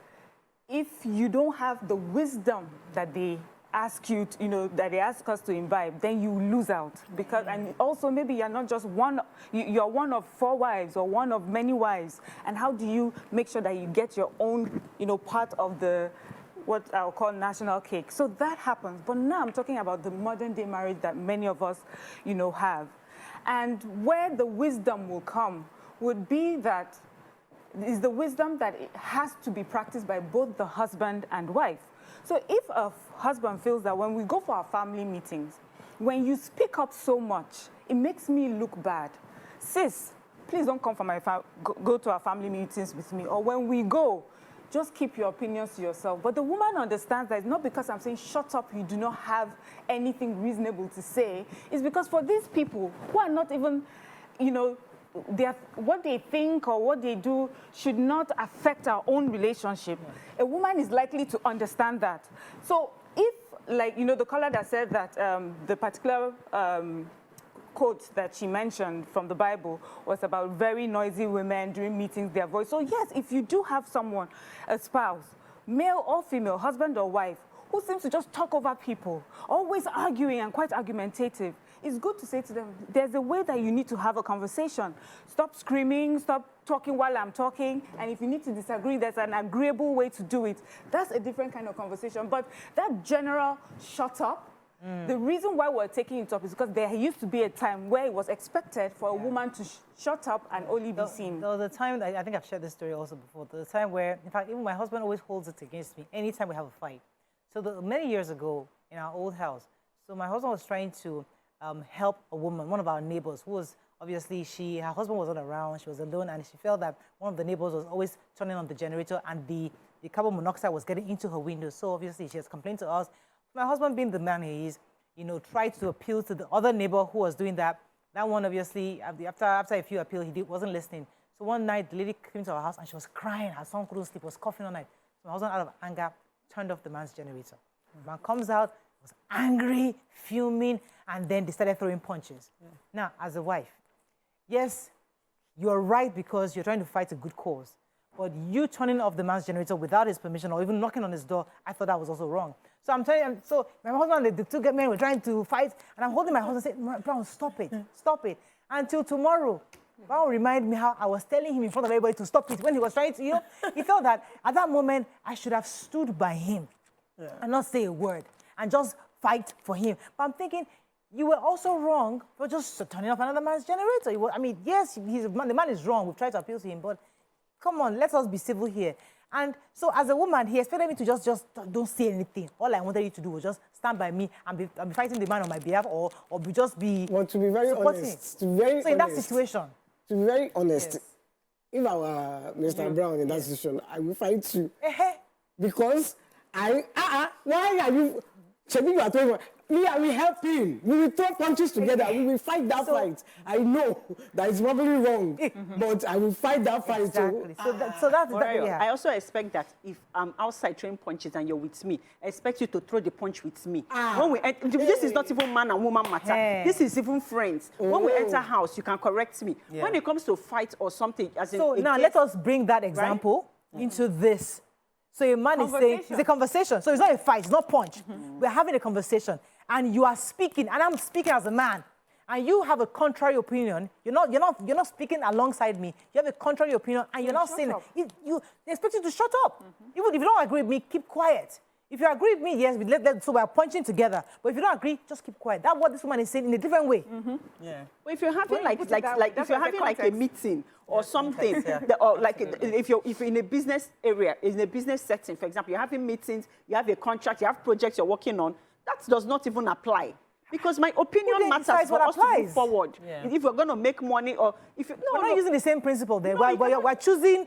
if you don't have the wisdom that they ask you, that they ask us to imbibe, then you lose out. Because, and also maybe you're not just you're one of 4 wives or one of many wives. And how do you make sure that you get your own, part of the, what I'll call national cake? So that happens. But now I'm talking about the modern day marriage that many of us, have. And where the wisdom will come would be that is the wisdom that it has to be practiced by both the husband and wife. So if a husband feels that when we go for our family meetings, when you speak up so much, it makes me look bad. Sis, please don't come for my go to our family meetings with me. Or when we go, just keep your opinions to yourself. But the woman understands that it's not because I'm saying, shut up, you do not have anything reasonable to say. It's because for these people who are not even, you know, what they think or what they do should not affect our own relationship. A woman is likely to understand that. So if, like, you know, the caller that said that the particular quote that she mentioned from the Bible was about very noisy women during meetings, their voice. So yes, if you do have someone, a spouse, male or female, husband or wife, who seems to just talk over people, always arguing and quite argumentative, it's good to say to them, there's a way that you need to have a conversation. Stop screaming, stop talking while I'm talking, and if you need to disagree, there's an agreeable way to do it. That's a different kind of conversation. But that general shut up, the reason why we're taking it up is because there used to be a time where it was expected for a woman to shut up and only be seen. There was a time, I think I've shared this story also before, there was a time where, in fact, even my husband always holds it against me anytime we have a fight. So many years ago in our old house, so my husband was trying to help a woman, one of our neighbors, who was obviously, her husband wasn't around, she was alone, and she felt that one of the neighbors was always turning on the generator and the carbon monoxide was getting into her window. So obviously she has complained to us. My husband, being the man he is, you know, tried to appeal to the other neighbor who was doing that. That one, obviously, after a few appeals, wasn't listening. So one night, the lady came to our house and she was crying. Her son couldn't sleep, was coughing all night. So my husband, out of anger, turned off the man's generator. The man comes out, was angry, fuming, and then they started throwing punches. Now, as a wife, yes, you're right because you're trying to fight a good cause. But you turning off the man's generator without his permission or even knocking on his door, I thought that was also wrong. So I'm telling you, so my husband and the two men were trying to fight, and I'm holding my husband and saying, Brown, stop it, stop it. Until tomorrow, Brown reminded me how I was telling him in front of everybody to stop it when he was trying to, you know, he felt that at that moment, I should have stood by him and not say a word and just fight for him. But I'm thinking, you were also wrong for just turning off another man's generator. I mean, yes, the man is wrong. We've tried to appeal to him, but come on, let us be civil here. And so as a woman, he expected me to just don't say anything. All I wanted you to do was just stand by me and be fighting the man on my behalf or just be Well, to be very honest, so in that situation. To be very honest, if I were Mr. Brown in that situation, I will fight you. Because why are you... You are talking about, I will help him. We will throw punches together. We will fight that fight. I know that it's probably wrong, but I will fight that fight. Exactly. So that's I also expect that if I'm outside throwing punches and you're with me, I expect you to throw the punch with me. This is not even man and woman matter. This is even friends. When we enter house, you can correct me. When it comes to fight or something, now let us bring that example into this. So a man is saying, it's a conversation. So it's not a fight, it's not punch. We're having a conversation. And you are speaking, and I'm speaking as a man. And you have a contrary opinion. You're not speaking alongside me. You have a contrary opinion, and you're not saying it. You expect you to shut up. Even if you don't agree with me, keep quiet. If you agree with me, yes, so we're punching together. But if you don't agree, just keep quiet. That's what this woman is saying in a different way. Well, if you're having if you're having like a meeting or something, or like if you're in a business area, in a business setting, for example, you're having meetings, you have a contract, you have projects you're working on, that does not even apply. Because my opinion matters for us to move forward. If we're going to make money, or if you, we're not using the same principle there. We're choosing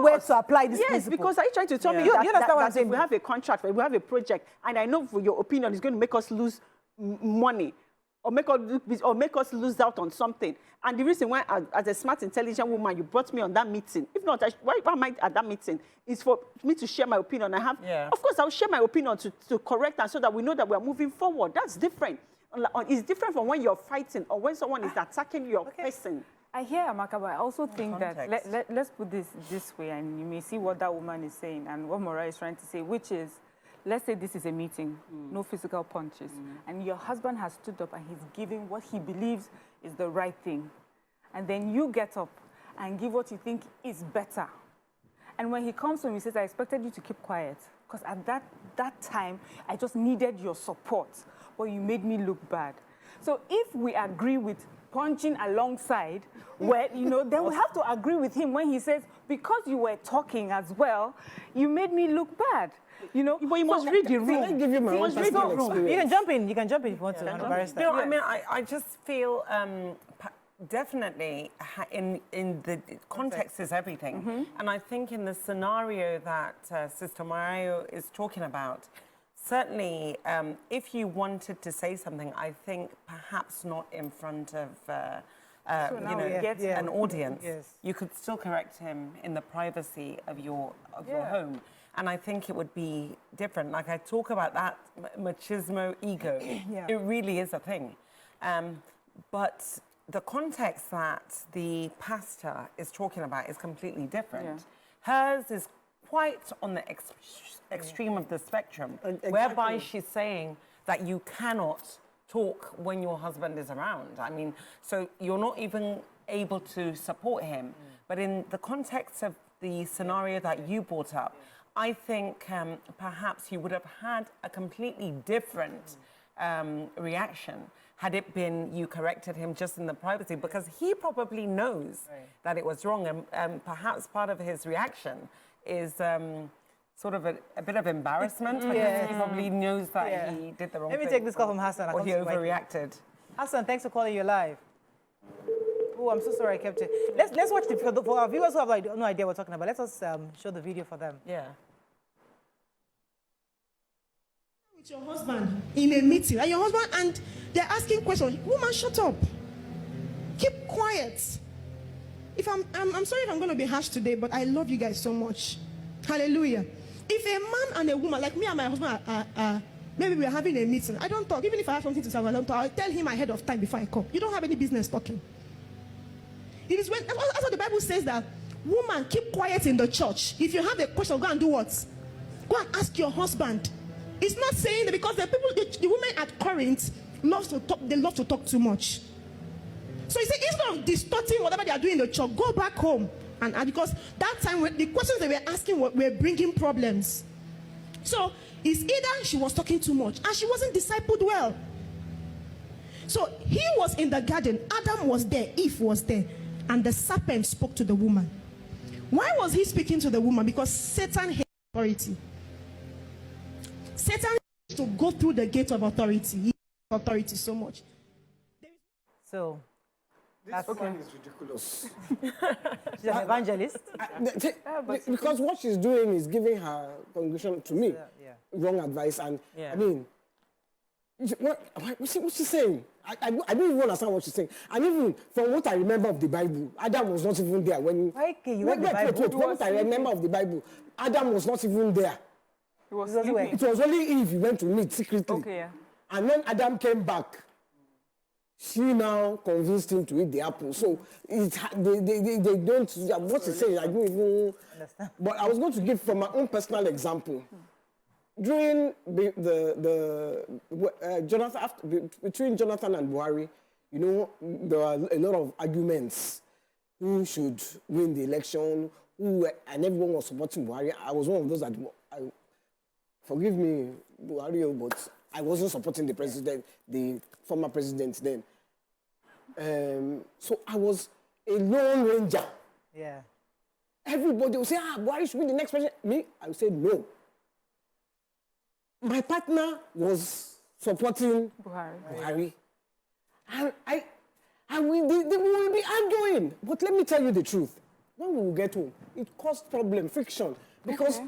where to apply this principle. Yes, because are you trying to tell me you understand what I'm saying? If we have a contract, if we have a project, and I know your opinion is going to make us lose money, or make us lose out on something. And the reason why, as a smart, intelligent woman, you brought me on that meeting. If not, why am I at that meeting? Is for me to share my opinion. Of course, I'll share my opinion to correct and so that we know that we're moving forward. That's different. It's different from when you're fighting or when someone is attacking your person. I hear Amaka, but I also think that let's put this way, and you may see what that woman is saying and what Mora is trying to say, which is, let's say this is a meeting, no physical punches, and your husband has stood up and he's giving what he believes is the right thing. And then you get up and give what you think is better. And when he comes home, he says, I expected you to keep quiet, because at that time, I just needed your support, but you made me look bad. So if we agree with punching alongside, well, then we have to agree with him when he says, because you were talking as well, you made me look bad. But you must read the room. I give you my own personal experience. You can jump in if you want to. No, I mean, I just feel Definitely, in the context is everything. And I think in the scenario that Sister Mario is talking about, certainly if you wanted to say something, I think perhaps not in front of an audience, you could still correct him in the privacy of your home. And I think it would be different. Like I talk about that machismo ego, it really is a thing. But the context that the pastor is talking about is completely different. Hers is quite on the extreme of the spectrum, whereby she's saying that you cannot talk when your husband is around. I mean, so you're not even able to support him. But in the context of the scenario that you brought up, I think perhaps he would have had a completely different reaction had it been you corrected him just in the privacy, because he probably knows that it was wrong, and perhaps part of his reaction is sort of a bit of embarrassment, because he probably knows that he did the wrong thing. Let me take this call from Hassan. Or he overreacted. Hassan, thanks for calling. You live. Oh, I'm so sorry I kept it. Let's watch the for our viewers who have no idea what we're talking about. Let us show the video for them. Yeah. With your husband in a meeting, and your husband, and they're asking questions. Woman, shut up. Keep quiet. If I'm sorry if I'm going to be harsh today, but I love you guys so much. Hallelujah. If a man and a woman, like me and my husband, maybe we're having a meeting, I don't talk. Even if I have something to say, I don't talk. I'll tell him ahead of time before I come. You don't have any business talking. It is when, that's what the Bible says, that woman, keep quiet in the church. If you have a question, go and do what? Go and ask your husband. It's not saying that, because the women at Corinth love to talk too much. So he said, instead of distorting whatever they are doing in the church, go back home. And because that time, the questions they were asking were bringing problems. So it's either she was talking too much and she wasn't discipled well. So he was in the garden, Adam was there, Eve was there, and the serpent spoke to the woman. Why was he speaking to the woman? Because Satan hates authority. Satan hates to go through the gate of authority. He hates authority so much. So this one is ridiculous. She's an evangelist. Because what she's doing is giving her congregation, to me, wrong advice. And I mean, what's she saying? I don't even understand what she's saying. And even from what I remember of the Bible, Adam was not even there when. You read the Bible? From what I remember of the Bible, Adam was not even there. It was only Eve he went to meet secretly. Okay, yeah. And when Adam came back, she now convinced him to eat the apple. So they don't, what he's saying, I don't even understand. But I was going to give from my own personal example. During between Jonathan and Buhari, you know, there were a lot of arguments. Who should win the election? And everyone was supporting Buhari. I was one of those that, forgive me, Buhari, but I wasn't supporting the president, the former president then. So I was a lone ranger. Yeah. Everybody would say, Buhari should be the next president. Me, I would say no. My partner was supporting Buhari. And we will be arguing. But let me tell you the truth. When we will get home, it caused problem, friction. Because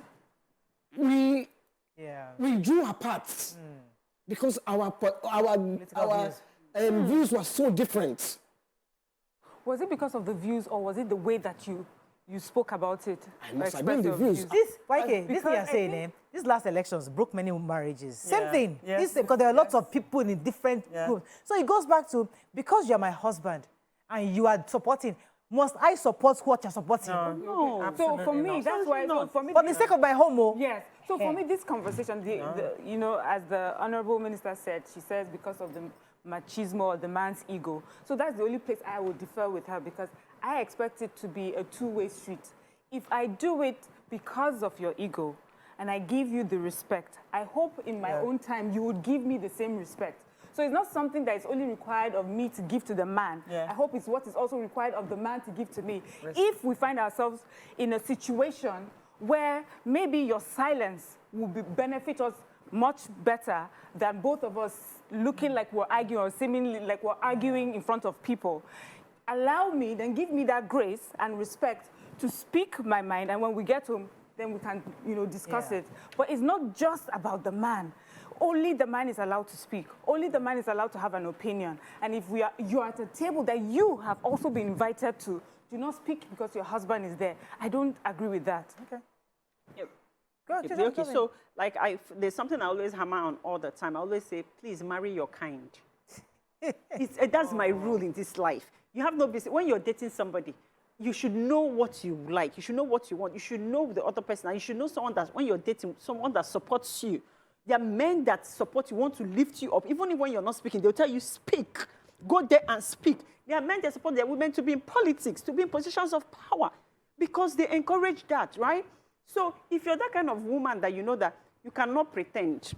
we drew apart. Because our views were so different. Was it because of the views, or was it the way that you spoke about it? I must have been the views. This thing you're saying, these last elections broke many marriages. Same thing. Yes. Because there are lots of people in different groups. So it goes back to, because you're my husband and you are supporting, must I support what you're supporting? No. So for me, that's why. So for me, for the sake of my home. Yes. So for me, this conversation, you know, as the Honorable Minister said, she says because of the machismo or the man's ego. So that's the only place I would differ with her, because I expect it to be a two-way street. If I do it because of your ego and I give you the respect, I hope in my own time you would give me the same respect. So it's not something that is only required of me to give to the man. I hope it's what is also required of the man to give to me. If we find ourselves in a situation where maybe your silence will benefit us much better than both of us looking like we're arguing, or seemingly like we're arguing in front of people, allow me, then give me that grace and respect to speak my mind. And when we get home, then we can, discuss it. But it's not just about the man. Only the man is allowed to speak. Only the man is allowed to have an opinion. And if you're at a table that you have also been invited to, do not speak because your husband is there. I don't agree with that. Okay. Yep. Okay, so like there's something I always hammer on all the time. I always say, please marry your kind. That's my rule in this life. You have no business. When you're dating somebody, you should know what you like. You should know what you want. You should know the other person. And you should know someone that, when you're dating, someone that supports you. There are men that support you, want to lift you up. Even when you're not speaking, they'll tell you, speak. Go there and speak. There are men that support their women to be in politics, to be in positions of power, because they encourage that, right? So if you're that kind of woman that you know that you cannot pretend,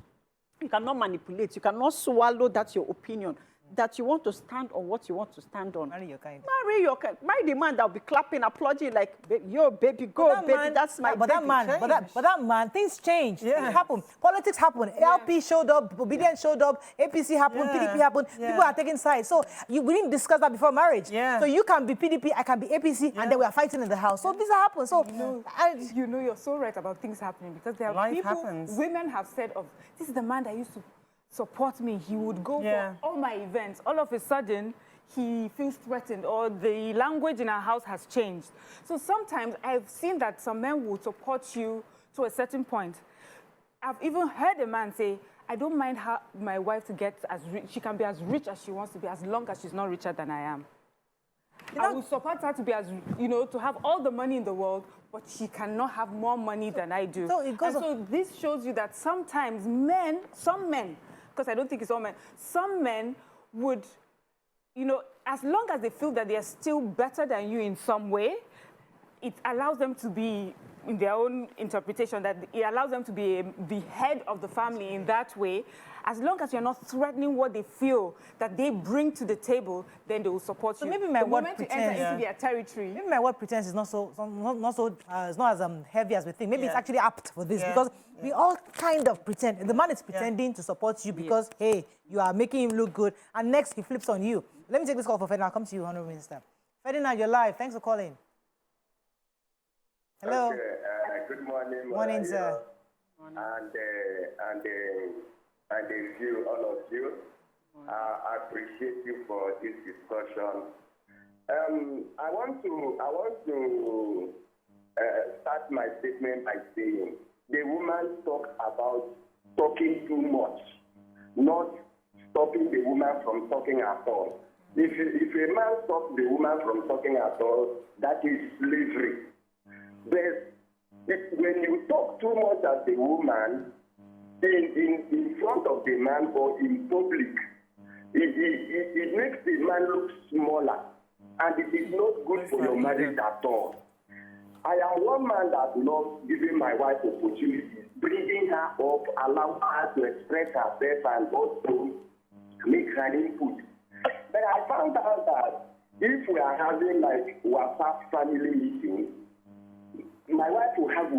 you cannot manipulate, you cannot swallow that your opinion, that you want to stand on what you want to stand on. Marry your kind. Marry your kind. Marry the man that will be clapping, applauding like, yo, baby, go, baby, man, that's my but baby. that man, things change. Things happen. Politics happen. LP showed up, Obedient showed up, APC happened, PDP happened. People are taking sides. So we didn't discuss that before marriage. So you can be PDP, I can be APC, and then we are fighting in the house. So this happens. So you're so right about things happening, because there are women have said, this is the man that used to support me. He would go for all my events. All of a sudden, he feels threatened, or the language in our house has changed. So sometimes I've seen that some men will support you to a certain point. I've even heard a man say, I don't mind my wife to get as rich. She can be as rich as she wants to be, as long as she's not richer than I am. I will support her to be as, to have all the money in the world, but she cannot have more money than I do. So this shows you that sometimes some men, because I don't think it's all men, some men would, as long as they feel that they are still better than you in some way, it allows them to be, in their own interpretation, that it allows them to be the head of the family in that way. As long as you're not threatening what they feel that they bring to the table, then they will support you. So maybe my word pretense, to enter into their territory. Maybe my word pretense is not it's not as heavy as we think. Maybe it's actually apt for this, because we all kind of pretend. The man is pretending to support you because, hey, you are making him look good, and next he flips on you. Let me take this call for Ferdinand. I'll come to you, Honourable Minister. Ferdinand, you're live. Thanks for calling. Hello. Okay, good morning. Morning, sir. And all of you. I appreciate you for this discussion. I want to start my statement by saying the woman talks about talking too much, not stopping the woman from talking at all. If a man stops the woman from talking at all, that is slavery. But when you talk too much as a woman, in front of the man or in public, it makes the man look smaller, and it is not good for your marriage at all. I am one man that loves giving my wife opportunities, bringing her up, allowing her to express herself and also make her input. But I found out that if we are having like WhatsApp family meetings, my wife will have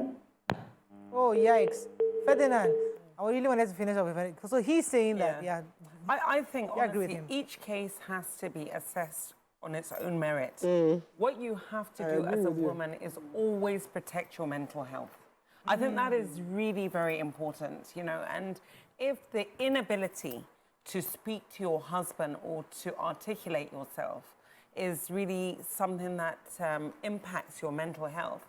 Oh, yikes. Ferdinand, I really wanted to finish up with it. So he's saying that, I think, honestly, each case has to be assessed on its own merit. What you have to do as a woman is always protect your mental health. I think that is really very important, and if the inability to speak to your husband or to articulate yourself is really something that impacts your mental health,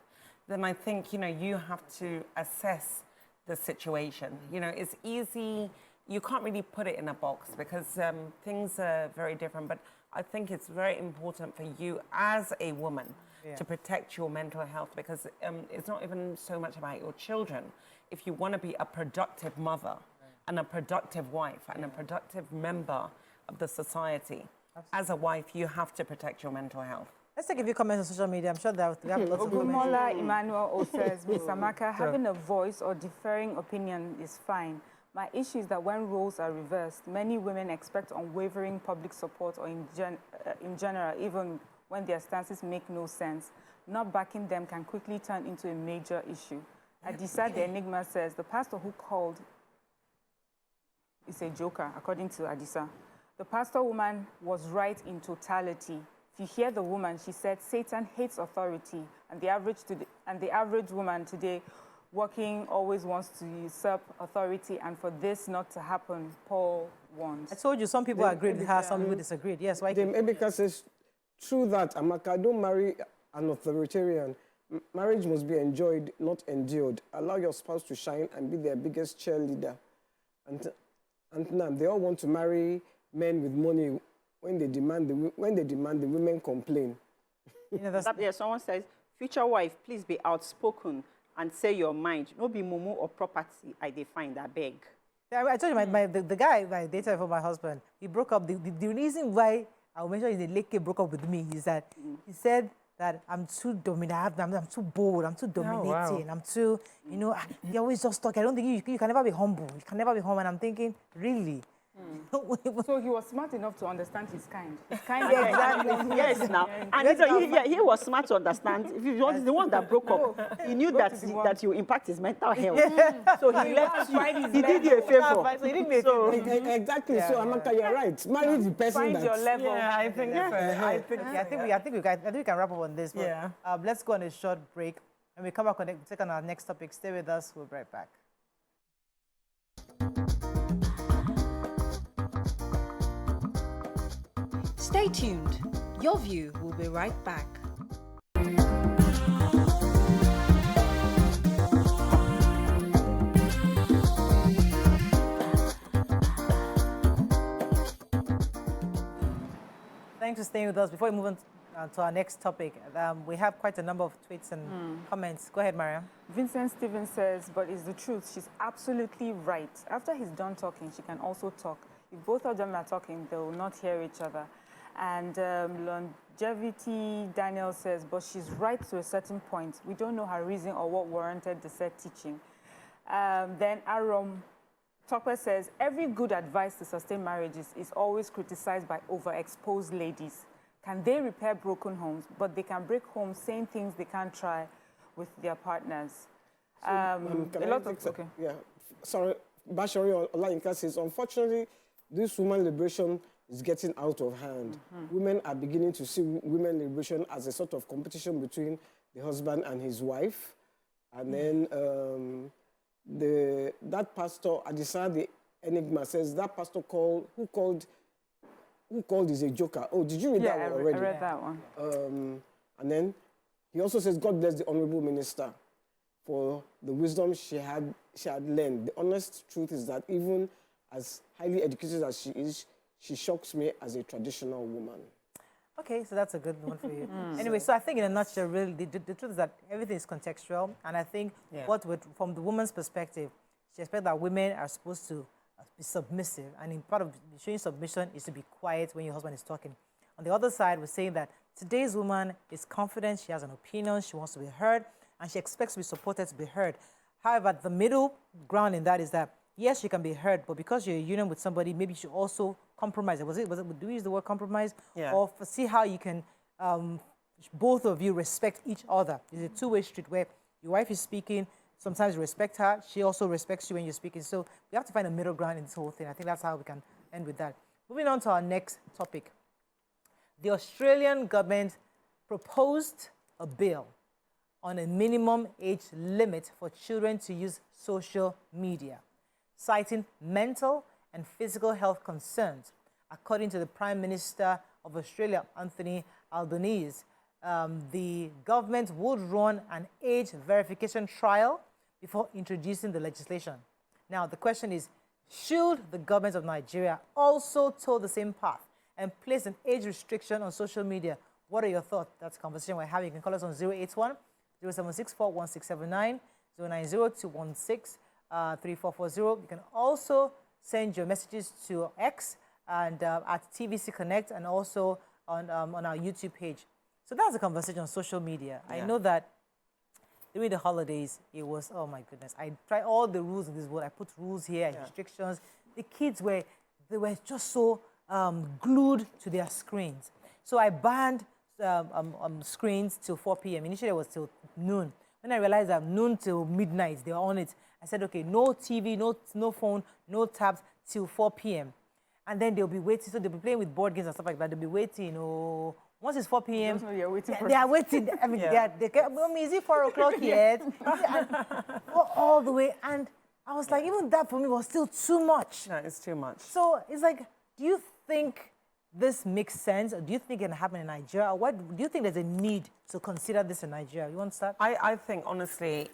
then I think, you have to assess the situation. It's easy, you can't really put it in a box because things are very different, but I think it's very important for you as a woman to protect your mental health, because it's not even so much about your children. If you want to be a productive mother and a productive wife and a productive member of the society, as a wife, you have to protect your mental health. Let's take a few comments on social media. I'm sure that we have lots of comments. Ogumola Emmanuel says, Ms. Amaka, having a voice or differing opinion is fine. My issue is that when roles are reversed, many women expect unwavering public support, or in general, even when their stances make no sense. Not backing them can quickly turn into a major issue. Adisa the Enigma says, the pastor who called is a joker, according to Adisa. The pastor woman was right in totality. you hear the woman, she said, Satan hates authority, and the average woman today working always wants to usurp authority, and for this not to happen, Paul warns. I told you some people agreed with her, some people disagreed. Yes, why? Emeka says, through that, Amaka, don't marry an authoritarian. Marriage must be enjoyed, not endured. Allow your spouse to shine and be their biggest cheerleader. And now they all want to marry men with money. When they demand, the women complain. You know, yeah, someone says, future wife, please be outspoken and say your mind. No be mumu or property, I define that beg. Yeah, I told you, the guy I dated for my husband, he broke up. The reason why I'll mention is the Leke broke up with me is that he said that I'm too dominant, I'm too bold, I'm too dominating, I'm too, you know, you always just talk. I don't think you can never be humble. You can never be humble. And I'm thinking, really? So he was smart enough to understand his kind. His kind, yeah, exactly. Yes, now. And he was smart to understand. If he was the one that broke up, he knew that you impact his mental health. So he left you. He did you a favor. So he did me a favor. Exactly. Yeah, so Amaka, you're right. Marry the person find your level. Yeah, I think we can wrap up on this. But, yeah. Let's go on a short break. When we come back on take on our next topic, stay with us. We'll be right back. Stay tuned. Your View will be right back. Thanks for staying with us. Before we move on to our next topic, we have quite a number of tweets and comments. Go ahead, Maria. Vincent Stevens says, but it's the truth. She's absolutely right. After he's done talking, she can also talk. If both of them are talking, they will not hear each other. And Longevity Daniel says, but she's right to a certain point. We don't know her reason or what warranted the said teaching. Then Aram Tokwe says, every good advice to sustain marriages is always criticized by overexposed ladies. Can they repair broken homes? But they can break homes saying things they can't try with their partners. Yeah, sorry, Bashari Olayinka says, unfortunately, this woman liberation is getting out of hand. Women are beginning to see women liberation as a sort of competition between the husband and his wife. And then that pastor, Adisa the Enigma, says that pastor who called is a joker. Oh, did you read that one already? I read that one. And then he also says, God bless the honorable minister for the wisdom she had learned. The honest truth is that even as highly educated as she is, she shocks me as a traditional woman. Okay, so that's a good one for you. Anyway, so I think in a nutshell, really, the truth is that everything is contextual. And I think from the woman's perspective, she expects that women are supposed to be submissive. And in part of showing submission is to be quiet when your husband is talking. On the other side, we're saying that today's woman is confident, she has an opinion, she wants to be heard, and she expects to be supported to be heard. However, the middle ground in that is that, yes, you can be heard, but because you're a union with somebody, maybe you should also compromise. Do we use the word compromise? Yeah. Or see how you can, both of you respect each other. It's a two-way street where your wife is speaking, sometimes you respect her, she also respects you when you're speaking. So we have to find a middle ground in this whole thing. I think that's how we can end with that. Moving on to our next topic. The Australian government proposed a bill on a minimum age limit for children to use social media, citing mental and physical health concerns. According to the Prime Minister of Australia, Anthony Albanese, the government would run an age verification trial before introducing the legislation. Now, the question is, should the government of Nigeria also toe the same path and place an age restriction on social media? What are your thoughts? That's a conversation we're having. You can call us on 081 0764 1679, 090 3440. You can also send your messages to X and at TVC Connect and also on our YouTube page. So that's a conversation on social media. Yeah. I know that during the holidays, it was, oh my goodness, I tried all the rules in this world. I put rules here, restrictions. The kids were just so glued to their screens. So I banned screens till 4 p.m. Initially, it was till noon. When I realized that noon till midnight, they were on it, I said, okay, no TV, no phone, no tabs till 4 p.m. And then they'll be waiting. So they'll be playing with board games and stuff like that. They'll be waiting, Once it's 4 p.m., you're waiting for they are waiting. I mean, is it 4 o'clock yet? All the way. And I was like, even that for me was still too much. No, it's too much. So it's like, do you think this makes sense? Or do you think it can happen in Nigeria? Or what do you think there's a need to consider this in Nigeria? You want to start? I think, honestly,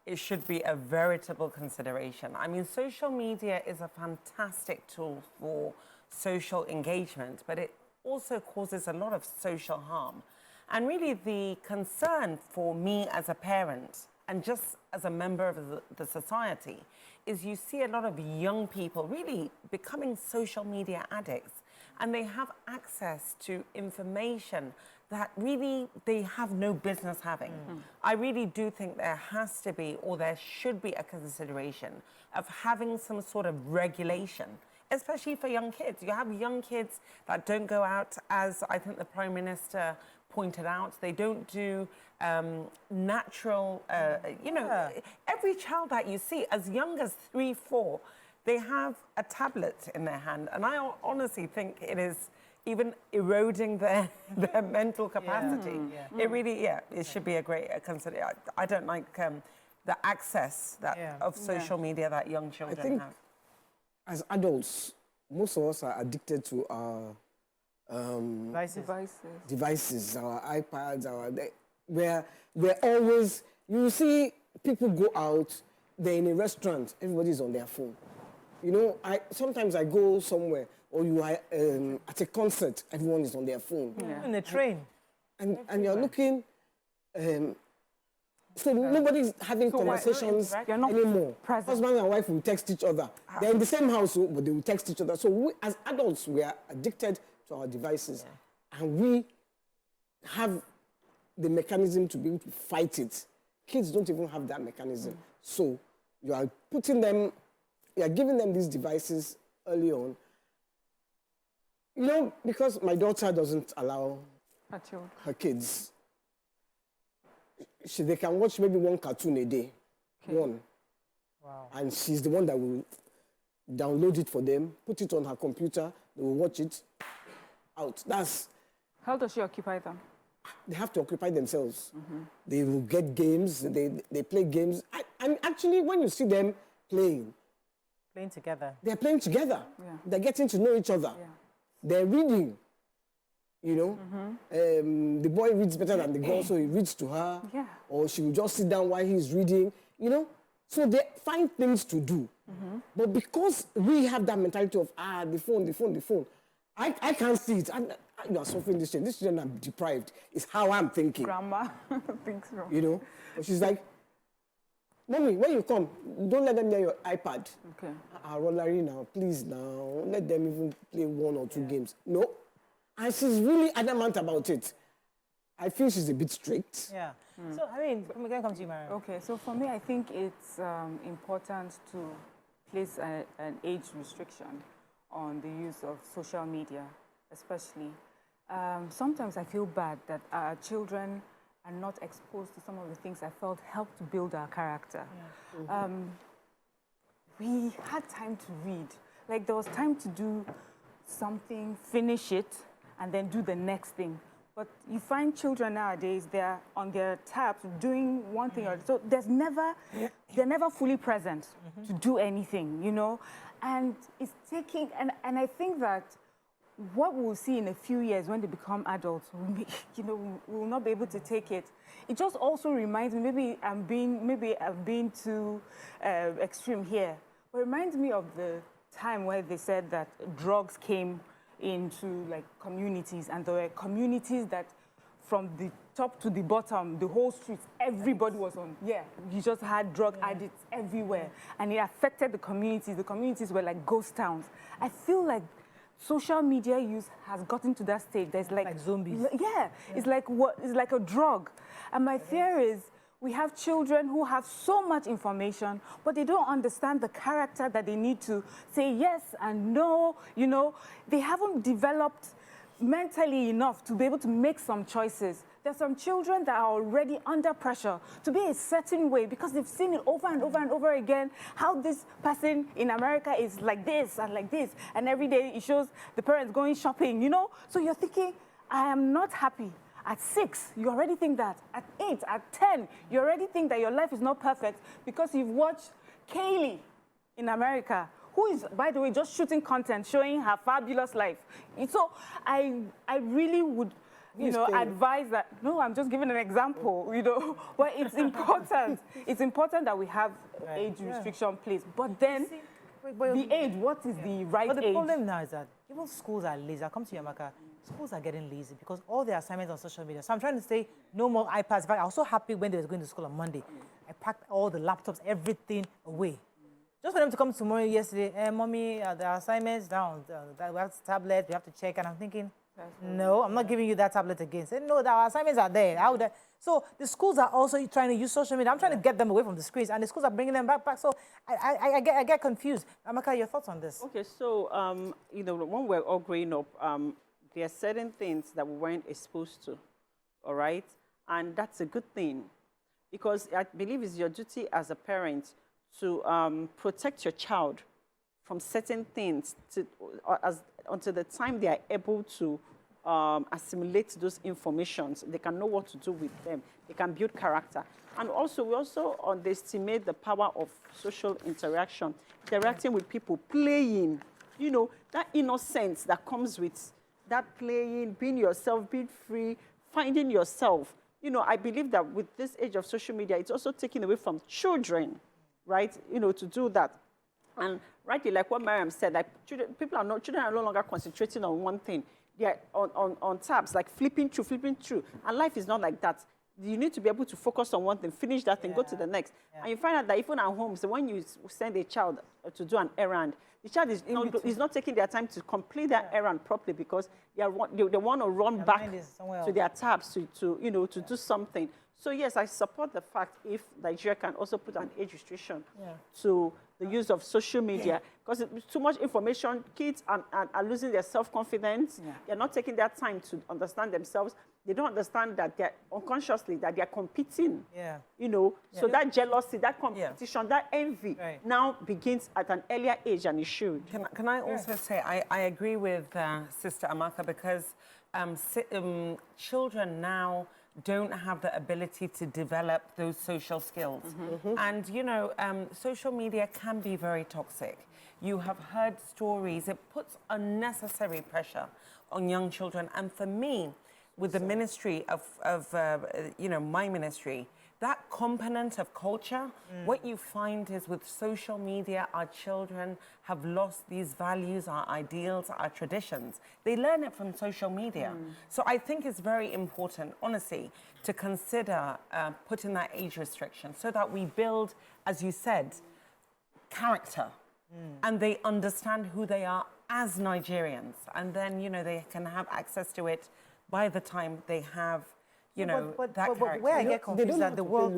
it should be a veritable consideration. I mean, social media is a fantastic tool for social engagement, but it also causes a lot of social harm. And really, the concern for me as a parent and just as a member of the society is you see a lot of young people really becoming social media addicts, and they have access to information that really they have no business having. I really do think there has to be, or there should be, a consideration of having some sort of regulation, especially for young kids. You have young kids that don't go out, as I think the Prime Minister pointed out. They don't do natural, every child that you see as young as 3, 4, they have a tablet in their hand. And I honestly think it is even eroding their mental capacity. It really, it should be a great consideration. I don't like the access of social media that young children have. As adults, most of us are addicted to our devices, our iPads, we're always, you see people go out, they're in a restaurant, everybody's on their phone. You know, sometimes I go somewhere, or you are at a concert, everyone is on their phone. In the train. And you're looking, so nobody's having conversations anymore. Husband and wife will text each other. They're in the same house, but they will text each other. So we, as adults, we are addicted to our devices. And we have the mechanism to be able to fight it. Kids don't even have that mechanism. So you are putting them, you are giving them these devices early on. You know, because my daughter doesn't allow her kids. They can watch maybe one cartoon a day. One. Wow. And she's the one that will download it for them, put it on her computer, they will watch it out. How does she occupy them? They have to occupy themselves. They will get games, they play games. And actually, when you see them playing together. They're playing together. They're getting to know each other. They're reading. You know, the boy reads better than the girl, so he reads to her. Or she will just sit down while he's reading. You know, so they find things to do. But because we have that mentality of the phone, I can't see it. You are suffering this children. These children are deprived. It's how I'm thinking. Grandma thinks wrong. You know, but she's like, Mommy, when you come, don't let them near your iPad. Okay. Rollery now, please now. Let them even play 1 or 2 games. No. And she's really adamant about it. I feel she's a bit strict. Yeah. So, I mean, we're going to come to you, Mariam. Okay, so for me, I think it's important to place an age restriction on the use of social media, especially. Sometimes I feel bad that our children are not exposed to some of the things I felt helped to build our character. We had time to read. Like, there was time to do something, finish it, and then do the next thing. But you find children nowadays, they're on their tabs doing one thing or other. So they're never fully present to do anything, you know? And it's taking, and I think that what we'll see in a few years when they become adults, we will not be able to take it. It just also reminds me, maybe I'm being too extreme here, but it reminds me of the time where they said that drugs came into like communities, and there were communities that from the top to the bottom, the whole street, everybody was on. You just had drug addicts everywhere, and it affected the communities. The communities were like ghost towns. I feel like social media use has gotten to that stage. There's like zombies. It's like a drug. And my fear is we have children who have so much information, but they don't understand the character that they need to say yes and no. You know, they haven't developed mentally enough to be able to make some choices. There's some children that are already under pressure to be a certain way because they've seen it over and over and over again, how this person in America is like this and like this. And every day it shows the parents going shopping, you know? So you're thinking, I am not happy. At 6, you already think that. At 8, at 10, you already think that your life is not perfect because you've watched Kaylee in America, who is, by the way, just shooting content, showing her fabulous life. So I really would, advise that. No, I'm just giving an example, but it's important. It's important that we have age restriction placed. But then, the age, what is the right age? But the problem now is that even schools are lazy. I come to Yamaka, schools are getting lazy because all their assignments on social media. So I'm trying to say no more iPads. In fact, I was so happy when they were going to school on Monday. I packed all the laptops, everything away. Just for them to come tomorrow, yesterday, Mommy, the assignments down, we have tablet, we have to check. And I'm thinking, no, I'm not giving you that tablet again. Say, no, our assignments are there. So the schools are also trying to use social media. I'm trying to get them away from the screens, and the schools are bringing them back. So I get confused. Amaka, your thoughts on this? Okay, so, when we're all growing up, there are certain things that we weren't exposed to, all right? And that's a good thing, because I believe it's your duty as a parent to protect your child from certain things until the time they are able to assimilate those informations. They can know what to do with them. They can build character. And also, we also underestimate the power of social interaction, interacting with people, playing, that innocence that comes with that playing, being yourself, being free, finding yourself. I believe that with this age of social media, it's also taken away from children, right? To do that. And rightly, like what Mariam said, like children are no longer concentrating on one thing. They are on tabs, like flipping through. And life is not like that. You need to be able to focus on one thing, finish that thing, go to the next. Yeah. And you find out that even at home, so when you send a child to do an errand, the child is not taking their time to complete that errand properly because they want to run back to their tabs to do something. So yes, I support the fact if Nigeria can also put an age restriction to the use of social media, because too much information, kids are losing their self-confidence. Yeah. They're not taking their time to understand themselves. They don't understand that they're unconsciously that they're competing. Yeah. So that jealousy, that competition, that envy now begins at an earlier age than it should. Can I also say I agree with Sister Amaka, because children now don't have the ability to develop those social skills. And, social media can be very toxic. You have heard stories. It puts unnecessary pressure on young children. And for me, with the ministry of my ministry, that component of culture, what you find is with social media, our children have lost these values, our ideals, our traditions. They learn it from social media. So I think it's very important, honestly, to consider putting that age restriction so that we build, as you said, character. And they understand who they are as Nigerians. And then, they can have access to it by the time they have that character. But where I get confused is that the world...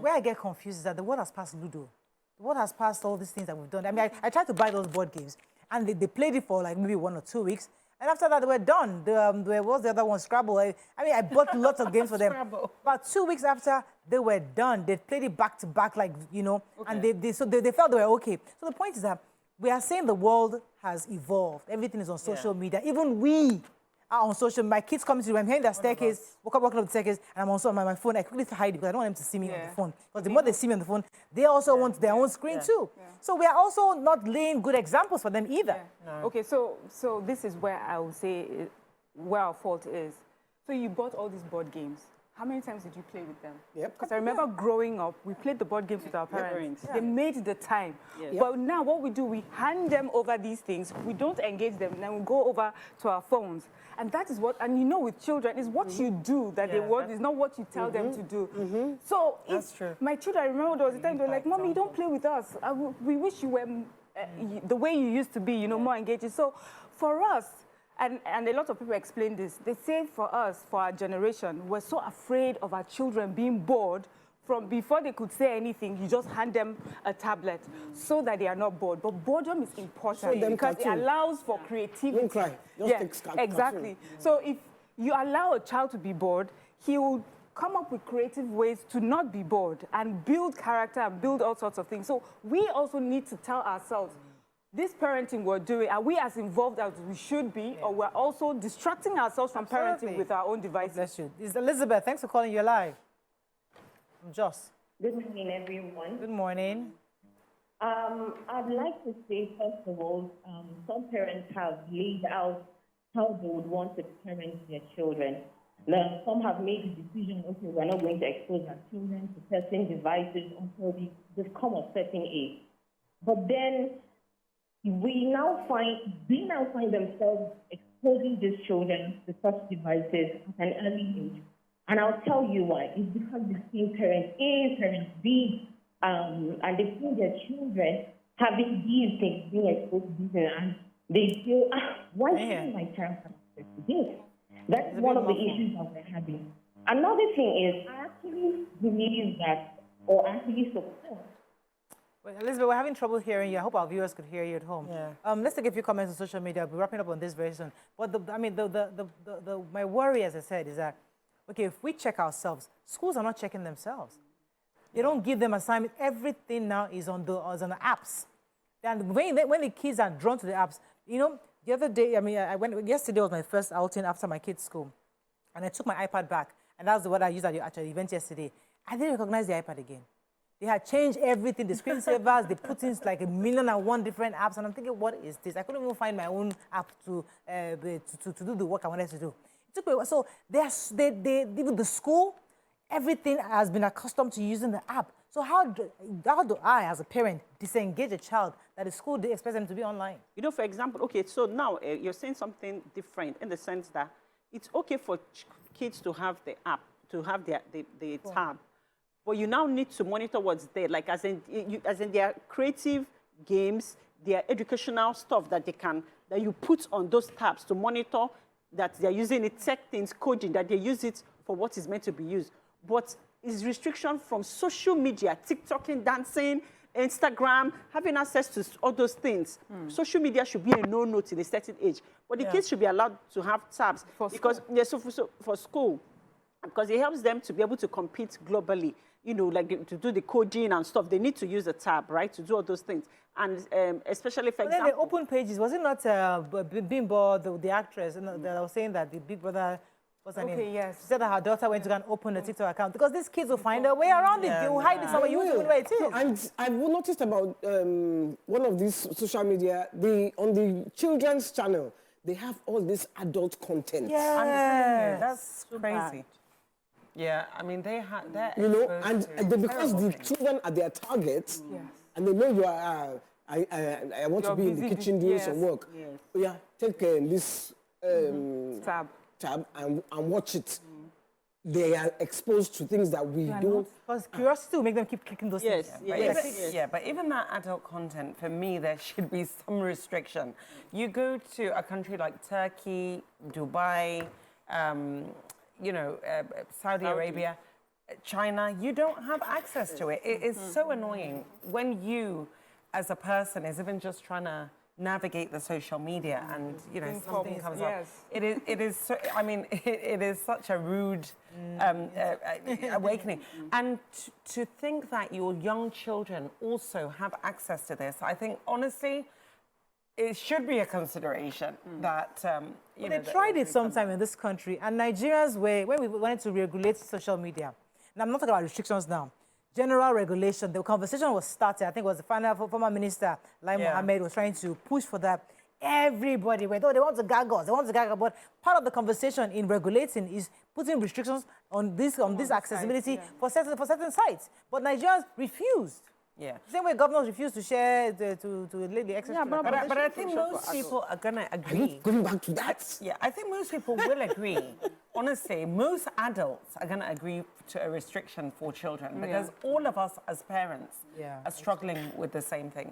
where I get confused is that the world has passed Ludo. The world has passed all these things that we've done. I mean, I tried to buy those board games, and they played it for like maybe 1 or 2 weeks, and after that they were done. There was the other one, Scrabble. I bought lots of games for them. About 2 weeks after, they were done. They played it back to back, and they felt they were okay. So the point is that we are saying the world has evolved. Everything is on social media. Even we are on social. My kids come to me, I'm hearing their staircase, walking up the staircase, and I'm also on my phone. I quickly hide because I don't want them to see me on the phone. Because the more they see me on the phone, they also want their own screen too. Yeah. So we are also not laying good examples for them either. Yeah. No. Okay, so this is where I would say where our fault is. So you bought all these board games. How many times did you play with them? Because I remember growing up, we played the board games with our parents. They made the time. But now what we do, we hand them over these things. We don't engage them. Then we go over to our phones. And that is what, and with children, it's what you do that they want. It's not what you tell them to do. So that's true. My children, I remember there was a time they were like, Mommy, you don't play with us. We wish you were the way you used to be, more engaging. So for us, and a lot of people explain this. They say for us, for our generation, we're so afraid of our children being bored from before they could say anything, you just hand them a tablet so that they are not bored. But boredom is important because it allows for creativity. Don't cry. Just take exactly. So if you allow a child to be bored, he will come up with creative ways to not be bored and build character and build all sorts of things. So we also need to tell ourselves, this parenting we're doing, are we as involved as we should be, or we're also distracting ourselves from parenting with our own devices? Bless you. This is Elizabeth. Thanks for calling. You're live. I'm Joss. Good morning, everyone. Good morning. I'd like to say, first of all, some parents have laid out how they would want to parent their children. Now, some have made the decision, okay, we're not going to expose our children to certain devices until they've come of certain age. But then they now find themselves exposing these children to such devices at an early age. And I'll tell you why. It's because they've seen parents A, parents B, and they've seen their children having these things, being exposed to these things, and they feel, why shouldn't my child have access to this? That's one of the issues that we're having. Another thing is, I actually believe that, or actually support. Wait, Elizabeth, we're having trouble hearing you. I hope our viewers could hear you at home. Yeah. Let's take a few comments on social media. I'll be wrapping up on this very soon. But my worry, as I said, is that, okay, if we check ourselves, schools are not checking themselves. They don't give them assignment. Everything now is on the apps. And when the kids are drawn to the apps, you know, the other day, yesterday was my first outing after my kids' school. And I took my iPad back. And that's what I used at the event yesterday. I didn't recognize the iPad again. They had changed everything, the screensavers, they put in like 1,000,001 different apps. And I'm thinking, what is this? I couldn't even find my own app to do the work I wanted to do. It took me a while. So even the school, everything has been accustomed to using the app. So how do I, as a parent, disengage a child that the school expects them to be online? You know, for example, okay, so now you're saying something different in the sense that it's okay for kids to have the app, to have the tab, but you now need to monitor what's there, like as in their creative games, their educational stuff that you put on those tabs to monitor that they're using it, tech things, coding, that they use it for what is meant to be used. But is restriction from social media, TikToking, dancing, Instagram, having access to all those things. Social media should be a no-no till a certain age. But the kids should be allowed to have tabs for school, because it helps them to be able to compete globally. You know, like to do the coding and stuff, they need to use a tab, right, to do all those things. And especially, for example, the open pages, was it not Bimbo, the actress, that I was saying that the Big Brother. What's her name? Yes. She said that her daughter went to go and open a TikTok account because these kids will find a way around it. They will hide it somewhere. You won't even know where it is. No, and I've noticed about one of these social media, on the children's channel, they have all this adult content. Yeah, that's crazy. Yeah, I mean, they're you know, and because the children are their targets, and they know you are. I want to be in the kitchen doing some work. Yes. Oh, yeah, take this tab and watch it. They are exposed to things that we don't. Because curiosity will make them keep clicking those things. Yeah, but even that adult content, for me, there should be some restriction. You go to a country like Turkey, Dubai, Saudi Arabia, China, you don't have access to it. It is so annoying when you, as a person, is even just trying to navigate the social media and something comes up. It is so, I mean, it is such a rude awakening. And to think that your young children also have access to this, I think honestly it should be a consideration that they tried it sometime in this country, and Nigerians when we wanted to regulate social media. Now I'm not talking about restrictions now. General regulation, the conversation was started. I think it was the former minister, Lai Mohammed, was trying to push for that. Everybody went, they want to gag us, But part of the conversation in regulating is putting restrictions on this accessibility for certain sites. But Nigerians refused. Yeah. The same way governors refuse to share to the access to but I think most people are going to agree. Are you going back to that? Yeah, I think most people will agree. Honestly, most adults are going to agree to a restriction for children because all of us as parents are struggling with the same thing.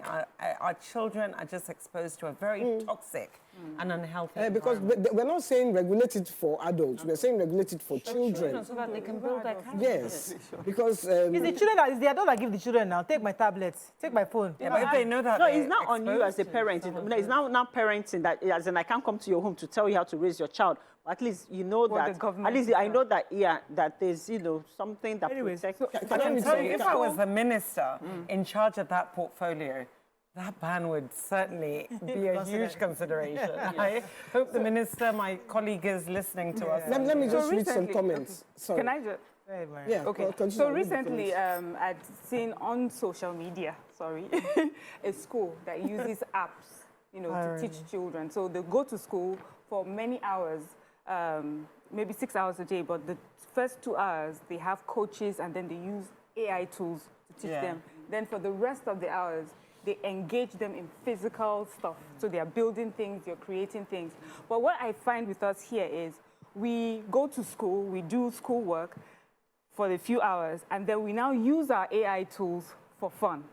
Our children are just exposed to a very toxic and unhealthy because we're not saying regulate it for adults. We're saying regulate it for children. So that they can build their character. Yes, because... it's the adult that give the children now. Take my tablet, take my phone. Yeah, but if they know that it's not on you as a parent. It's now parenting that, as in I can't come to your home to tell you how to raise your child. At least you know that. At least I know that. Yeah, that there's something that protects. I can tell you, if I was the minister in charge of that portfolio, That ban would certainly be a huge consideration. I hope the minister, my colleague, is listening to us. Let me just read some comments. Sorry. Can I just? Yeah, okay. So recently, I'd seen on social media, a school that uses apps, to teach children. So they go to school for many hours, maybe 6 hours a day, but the first 2 hours, they have coaches and then they use AI tools to teach them. Then for the rest of the hours, they engage them in physical stuff. So they are building things, you're creating things. But what I find with us here is we go to school, we do schoolwork for a few hours, and then we now use our AI tools for fun,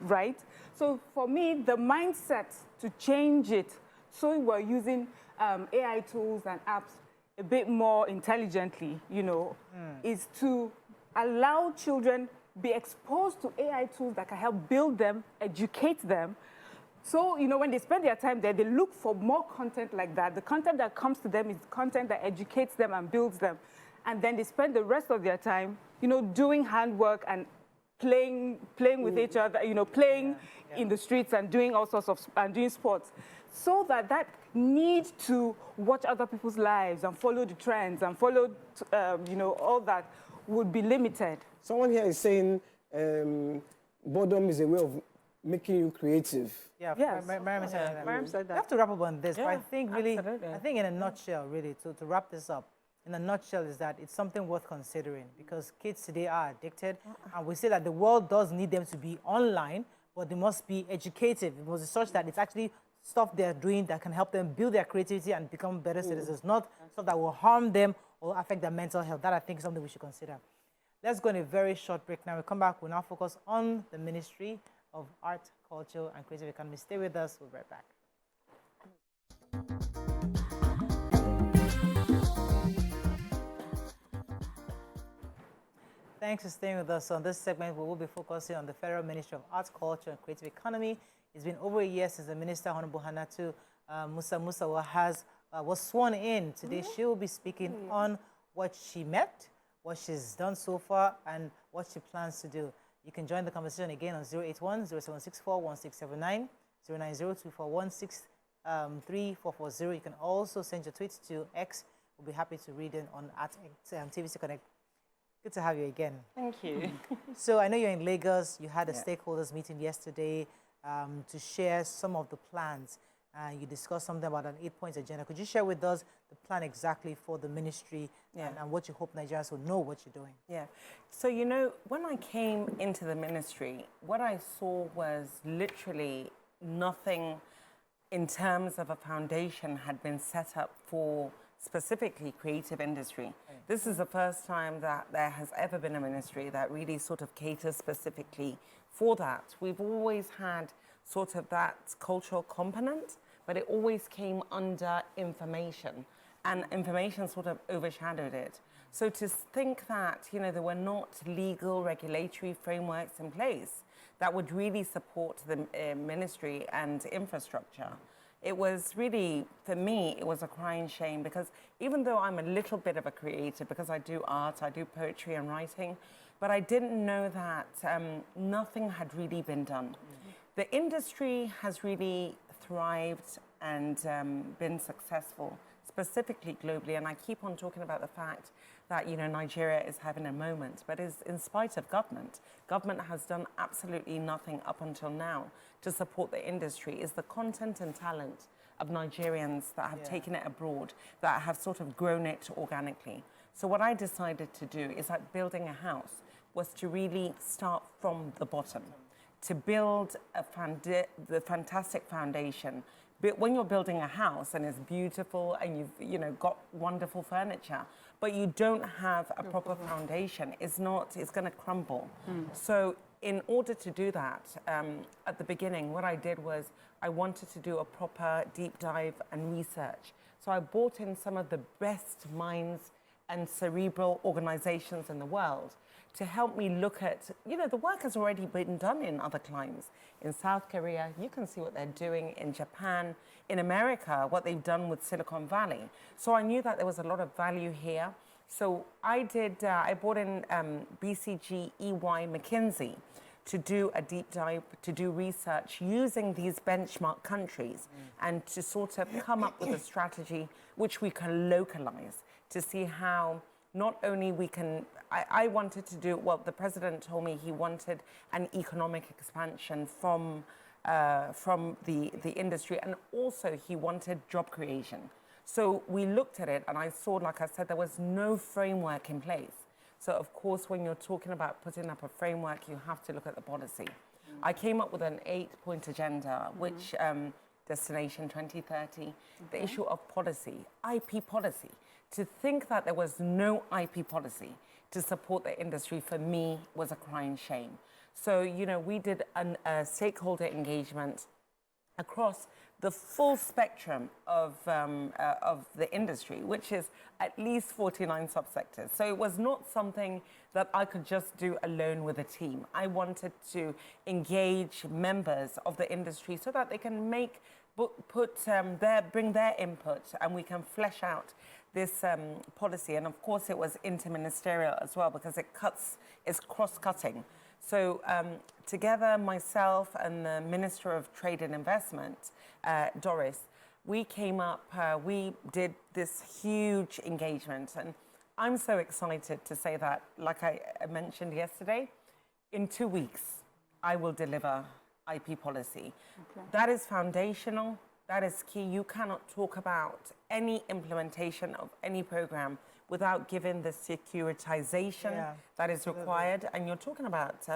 right? So for me, the mindset to change it, so we're using AI tools and apps a bit more intelligently, is to allow children be exposed to AI tools that can help build them, educate them. So, when they spend their time there, they look for more content like that. The content that comes to them is content that educates them and builds them. And then they spend the rest of their time, doing handwork and playing with each other, playing in the streets and doing all sorts of, and doing sports. So that need to watch other people's lives and follow the trends and follow, all that would be limited. Someone here is saying boredom is a way of making you creative. Yeah, yes. Mariam said that. Mariam said that. We have to wrap up on this, but I think really, absolutely. I think in a nutshell, really, to wrap this up, in a nutshell is that it's something worth considering because kids today are addicted, and we say that the world does need them to be online, but they must be educative. It must be such that it's actually stuff they're doing that can help them build their creativity and become better citizens, not stuff that will harm them or affect their mental health. That I think is something we should consider. Let's go on a very short break now. We'll come back. We'll now focus on the Ministry of Art, Culture, and Creative Economy. Stay with us. We'll be right back. Thanks for staying with us. On this segment, we will be focusing on the Federal Ministry of Arts, Culture, and Creative Economy. It's been over a year since the Minister, Honorable Hannatu Musa was sworn in. Today, she will be speaking on what she met, what she's done so far, and what she plans to do. You can join the conversation again on 081-0764-1679, 090-2416-3440. You can also send your tweets to X. We'll be happy to read them on at TVC Connect. Good to have you again. Thank you. So I know you're in Lagos. You had a stakeholders meeting yesterday to share some of the plans. You discussed something about an 8-point agenda. Could you share with us the plan exactly for the ministry and what you hope Nigerians will know what you're doing? Yeah. So, when I came into the ministry, what I saw was literally nothing in terms of a foundation had been set up for specifically creative industry. This is the first time that there has ever been a ministry that really sort of caters specifically for that. We've always had sort of that cultural component, but it always came under information, and information sort of overshadowed it. So to think that, there were not legal regulatory frameworks in place that would really support the ministry and infrastructure, it was really, for me, it was a crying shame, because even though I'm a little bit of a creative, because I do art, I do poetry and writing, but I didn't know that nothing had really been done. The industry has really thrived and been successful, specifically globally, and I keep on talking about the fact that, Nigeria is having a moment, but is in spite of government. Government has done absolutely nothing up until now to support the industry. It's the content and talent of Nigerians that have taken it abroad, that have sort of grown it organically. So what I decided to do is that building a house was to really start from the bottom, to build the fantastic foundation. But when you're building a house and it's beautiful and you've got wonderful furniture, but you don't have a proper foundation, it's going to crumble. So in order to do that, at the beginning, what I did was I wanted to do a proper deep dive and research. So I brought in some of the best minds and cerebral organizations in the world to help me look at, the work has already been done in other climes. In South Korea, you can see what they're doing. In Japan, in America, what they've done with Silicon Valley. So I knew that there was a lot of value here. So I brought in BCG, EY, McKinsey to do a deep dive, to do research using these benchmark countries and to sort of come up with a strategy which we can localize to see how not only we can, I wanted to do, well, the president told me he wanted an economic expansion from the industry, and also he wanted job creation. So we looked at it and I saw, like I said, there was no framework in place. So of course, when you're talking about putting up a framework, you have to look at the policy. I came up with an 8-point agenda, which Destination 2030, the issue of policy, IP policy. To think that there was no IP policy to support the industry, for me, was a crying shame. So, you know, we did a stakeholder engagement across the full spectrum of the industry, which is at least 49 subsectors. So it was not something that I could just do alone with a team. I wanted to engage members of the industry so that they can bring their input, and we can flesh out this policy. And of course, it was interministerial as well, because it's cross-cutting. So together, myself and the Minister of Trade and Investment, Doris, we came up, we did this huge engagement. And I'm so excited to say that, like I mentioned yesterday, in 2 weeks, I will deliver IP policy. Okay. That is foundational. That is key. You cannot talk about any implementation of any program without giving the securitization that is required. And you're talking about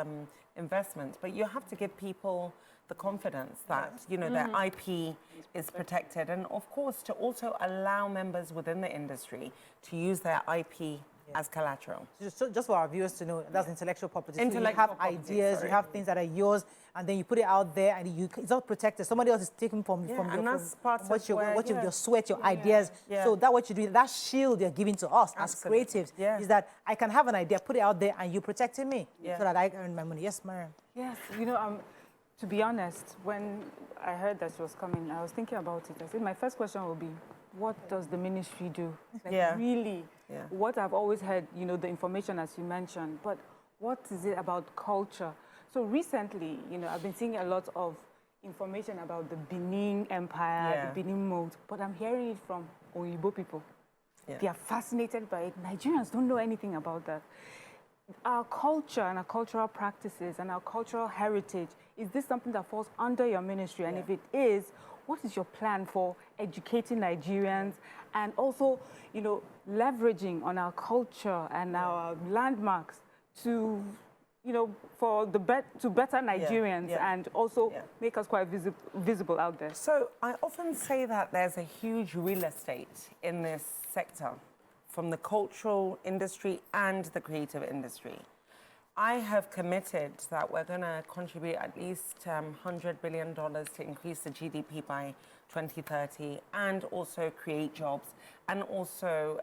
investment, but you have to give people the confidence that, you know, their IP is protected. And of course, to also allow members within the industry to use their IP as collateral. Just for our viewers to know, that's intellectual property. So you have ideas, you have things that are yours, and then you put it out there, and it's not protected. Somebody else is taking from your sweat, your ideas. So that what you do, that shield you're giving to us as creatives, is that I can have an idea, put it out there, and you protecting me so that I earn my money. Yes, Mariam. Yes, you know, to be honest, when I heard that she was coming, I was thinking about it. I said my first question will be, what does the ministry do? Like really, what I've always heard, you know, the information as you mentioned, but what is it about culture? So recently, you know, I've been seeing a lot of information about the Benin Empire, the Benin mode, but I'm hearing it from Oyibo people. They are fascinated by it. Nigerians don't know anything about that. Our culture and our cultural practices and our cultural heritage, is this something that falls under your ministry? And if it is, what is your plan for educating Nigerians and also, you know, leveraging on our culture and our landmarks to, you know, to better Nigerians and also make us quite visible out there? So I often say that there's a huge real estate in this sector, from the cultural industry and the creative industry. I have committed that we're going to contribute at least $100 billion to increase the GDP by 2030 and also create jobs and also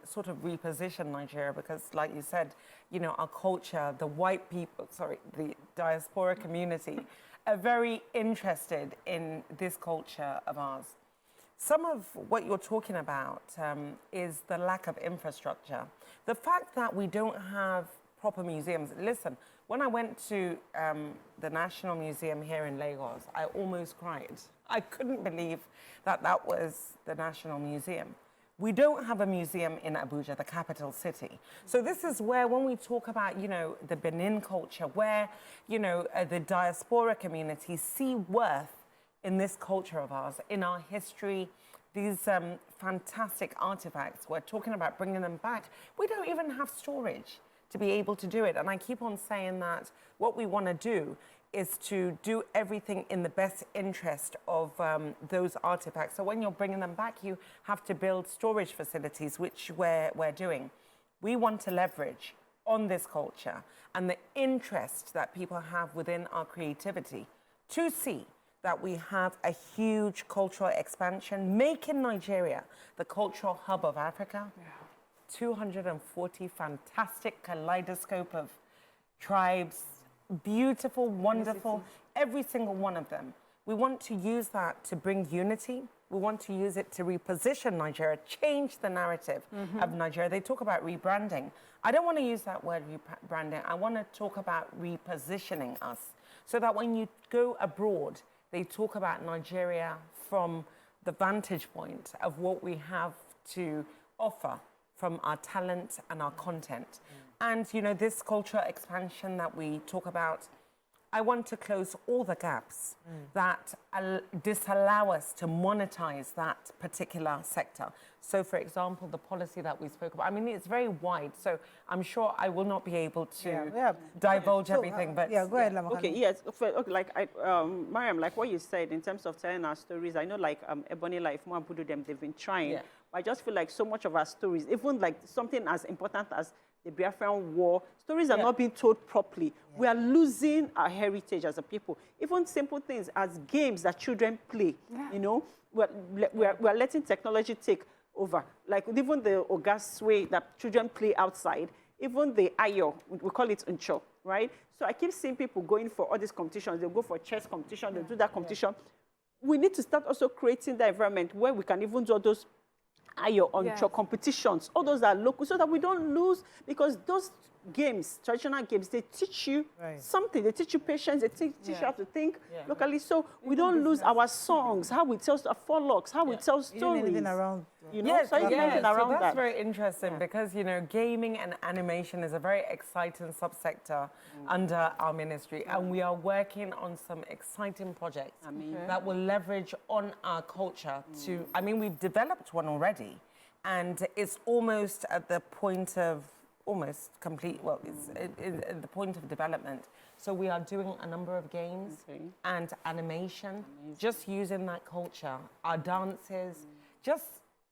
sort of reposition Nigeria, because like you said, you know, our culture, the white people, the diaspora community are very interested in this culture of ours. Some of what you're talking about is the lack of infrastructure. The fact that we don't have proper museums. Listen, when I went to the National Museum here in Lagos, I almost cried. I couldn't believe that that was the National Museum. We don't have a museum in Abuja, the capital city. So this is where, when we talk about, you know, the Benin culture, where, you know, the diaspora community see worth in this culture of ours, in our history, these fantastic artifacts. We're talking about bringing them back. We don't even have storage to be able to do it. And I keep on saying that what we want to do is to do everything in the best interest of those artifacts. So when you're bringing them back, you have to build storage facilities, which we're doing. We want to leverage on this culture and the interest that people have within our creativity to see that we have a huge cultural expansion, making Nigeria the cultural hub of Africa. 240 fantastic kaleidoscope of tribes, beautiful, wonderful, every single one of them. We want to use that to bring unity. we want to use it to reposition Nigeria, change the narrative of Nigeria. They talk about rebranding. I don't want to use that word rebranding. I want to talk about repositioning us so that when you go abroad, they talk about Nigeria from the vantage point of what we have to offer from our talent and our content. And, you know, this cultural expansion that we talk about, I want to close all the gaps that disallow us to monetize that particular sector. So, for example, the policy that we spoke about, I mean, it's very wide, so I'm sure I will not be able to divulge everything. But go ahead, Lamakano. Okay, yes. Okay, like Mariam, like what you said in terms of telling our stories, I know like Ebony, like Mwabudu, they've been trying. Yeah. But I just feel like so much of our stories, even like something as important as the Biafran War, stories are not being told properly. We are losing our heritage as a people. Even simple things as games that children play, you know, we're letting technology take over. Like even the Ogaswe that children play outside, even the Ayo, we call it Uncho, right? So I keep seeing people going for all these competitions. They'll go for chess competition, they'll do that competition. We need to start also creating the environment where we can even do all those Ayo on competitions, all those are local, so that we don't lose, because those games, traditional games, they teach you something. They teach you patience, they teach you how to think locally, so we don't lose our songs, how we tell forelogs, how we tell stories. Even around, you know, so that's very interesting because, you know, gaming and animation is a very exciting subsector under our ministry, and we are working on some exciting projects that will leverage on our culture to, I mean, we've developed one already, and it's almost at the point of almost complete, well, it's at the point of development. So we are doing a number of games and animation, just using that culture, our dances, just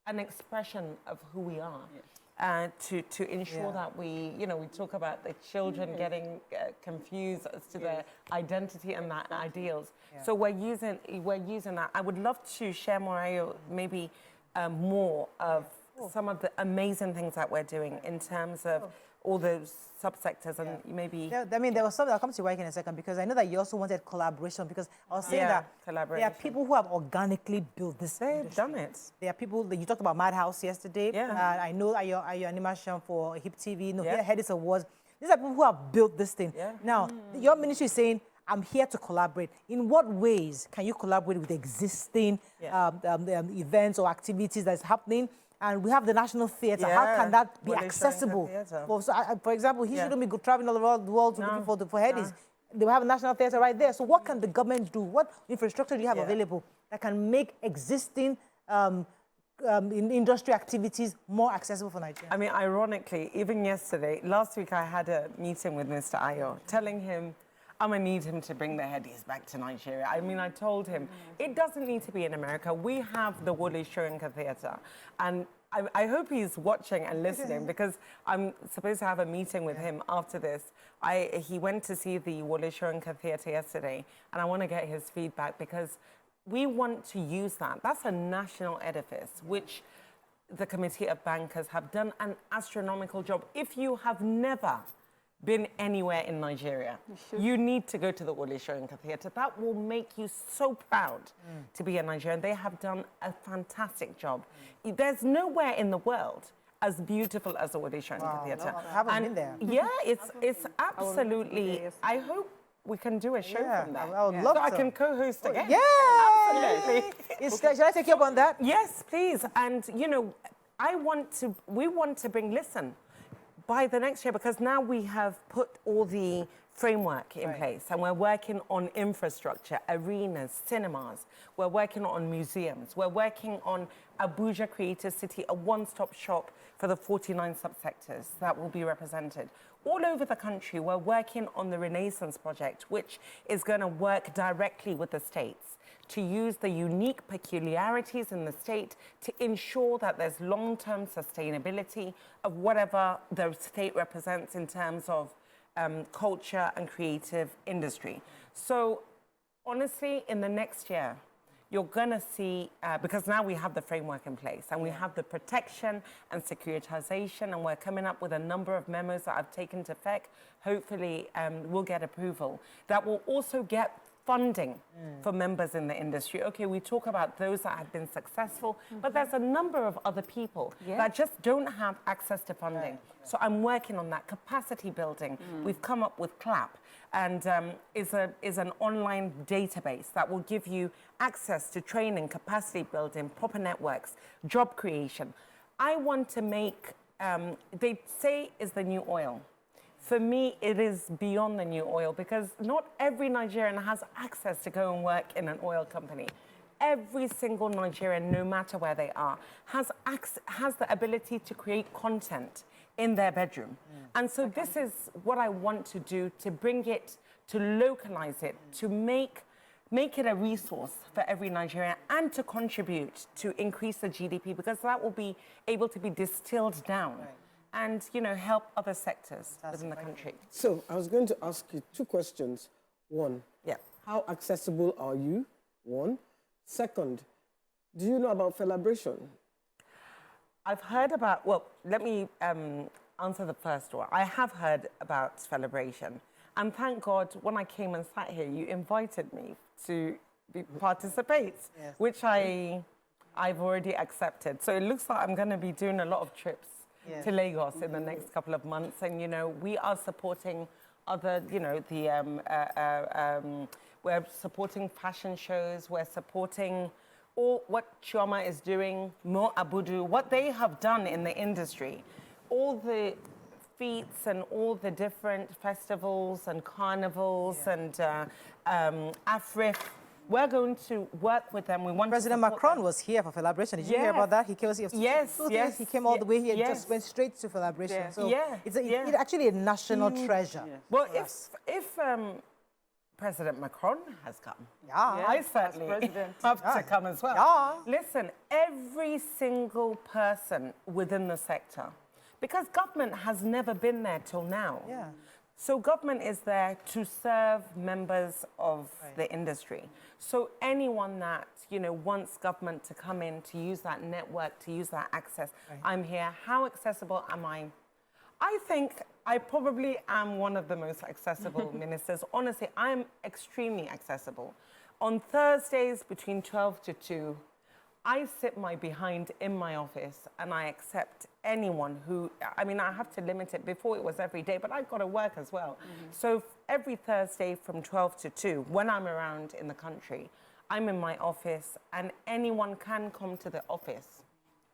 an expression of who we are, to ensure that we, you know, we talk about the children getting confused as to their identity and their ideals. So we're using that. I would love to share more, maybe more of some of the amazing things that we're doing in terms of all those subsectors, and maybe... I mean, there was something, I'll come to Wyke in a second, because I know that you also wanted collaboration, because I was saying that there are people who have organically built this industry. They've done it. There are people, you talked about Madhouse yesterday. I know your animation for HIP TV, Headis Awards. These are people who have built this thing. Now, your ministry is saying, I'm here to collaborate. In what ways can you collaborate with existing events or activities that's happening? And we have the National Theatre. How can that be accessible? For example, he shouldn't be traveling all around the world looking for Headies. They will have a National Theatre right there. So what can the government do? What infrastructure do you have available that can make existing industry activities more accessible for Nigeria? I mean, ironically, even yesterday, last week I had a meeting with Mr. Ayo, telling him I'm going to need him to bring the Headies back to Nigeria. I mean, I told him, it doesn't need to be in America. We have the Wole Soyinka Theatre. And I hope he's watching and listening, because I'm supposed to have a meeting with him after this. He went to see the Wole Soyinka Theatre yesterday, and I want to get his feedback, because we want to use that. That's a national edifice, which the Committee of Bankers have done an astronomical job. If you have never been anywhere in Nigeria, you need to go to the Wole Soyinka Theatre. That will make you so proud to be a Nigerian. They have done a fantastic job. There's nowhere in the world as beautiful as the Wole Soyinka Theatre. No, I haven't been there. Yeah, it's absolutely, I hope we can do a show from there. I would love to. I can co-host again. Yeah, absolutely. Should I take you up on that? Yes, please. And, you know, we want to bring, by the next year, because now we have put all the framework in place, and we're working on infrastructure, arenas, cinemas. We're working on museums. We're working on Abuja Creative City, a one-stop shop for the 49 subsectors that will be represented. All over the country, we're working on the Renaissance Project, which is going to work directly with the states to use the unique peculiarities in the state to ensure that there's long-term sustainability of whatever the state represents in terms of culture and creative industry. So honestly, in the next year, you're going to see, because now we have the framework in place, and we have the protection and securitization, and we're coming up with a number of memos that I've taken to FEC. Hopefully, we'll get approval. That will also get funding for members in the industry. Okay, we talk about those that have been successful, but there's a number of other people that just don't have access to funding. So I'm working on that capacity building. We've come up with CLAP, and is an online database that will give you access to training, capacity building, proper networks, job creation. I want to make, they say is the new oil. For me, it is beyond the new oil, because not every Nigerian has access to go and work in an oil company. Every single Nigerian, no matter where they are, has the ability to create content in their bedroom. And so this is what I want to do, to bring it, to localize it, to make it a resource for every Nigerian, and to contribute to increase the GDP, because that will be able to be distilled down. And, you know, help other sectors within the country. So I was going to ask you two questions. One, how accessible are you? One. Second, do you know about Felabration? I've heard about, well, let me answer the first one. I have heard about Felabration. And thank God, when I came and sat here, you invited me to participate, which I've already accepted. So it looks like I'm going to be doing a lot of trips to Lagos in the next couple of months. And, you know, we are supporting other, you know, we're supporting fashion shows, we're supporting all what Chioma is doing, Mo Abudu, what they have done in the industry, all the feats and all the different festivals and carnivals and Afrif. We're going to work with them. We want President Macron was here for Felabration. Did you hear about that? He came, he came all the way here, just went straight to Felabration. So it's actually a national treasure. Well, if President Macron has come, I certainly have to come as well. Listen, every single person within the sector, because government has never been there till now. So government is there to serve members of the industry. So anyone that, you know, wants government to come in, to use that network, to use that access, I'm here. How accessible am I? I think I probably am one of the most accessible ministers. Honestly, I'm extremely accessible. On Thursdays between 12 to 2, I sit my behind in my office and I accept anyone who, I mean, I have to limit it. Before it was every day, but I've got to work as well. So every Thursday from 12 to 2, when I'm around in the country, I'm in my office and anyone can come to the office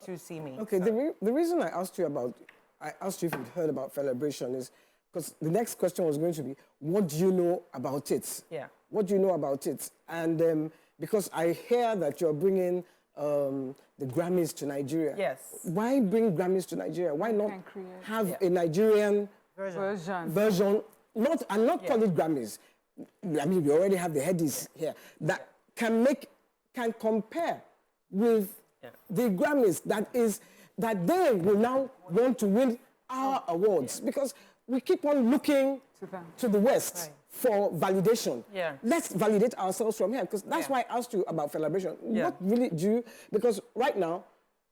to see me. Okay, so. The reason I asked you if you'd heard about Felabration is because the next question was going to be, what do you know about it? What do you know about it? And because I hear that you're bringing the Grammys to Nigeria. Why bring Grammys to Nigeria? Why not have a Nigerian version? Not call it Grammys. I mean, we already have the headies here that can compare with the Grammys. That they will now want to win our awards because we keep on looking to the West for validation. Let's validate ourselves from here, because that's why I asked you about Felabration. What really do you, because right now,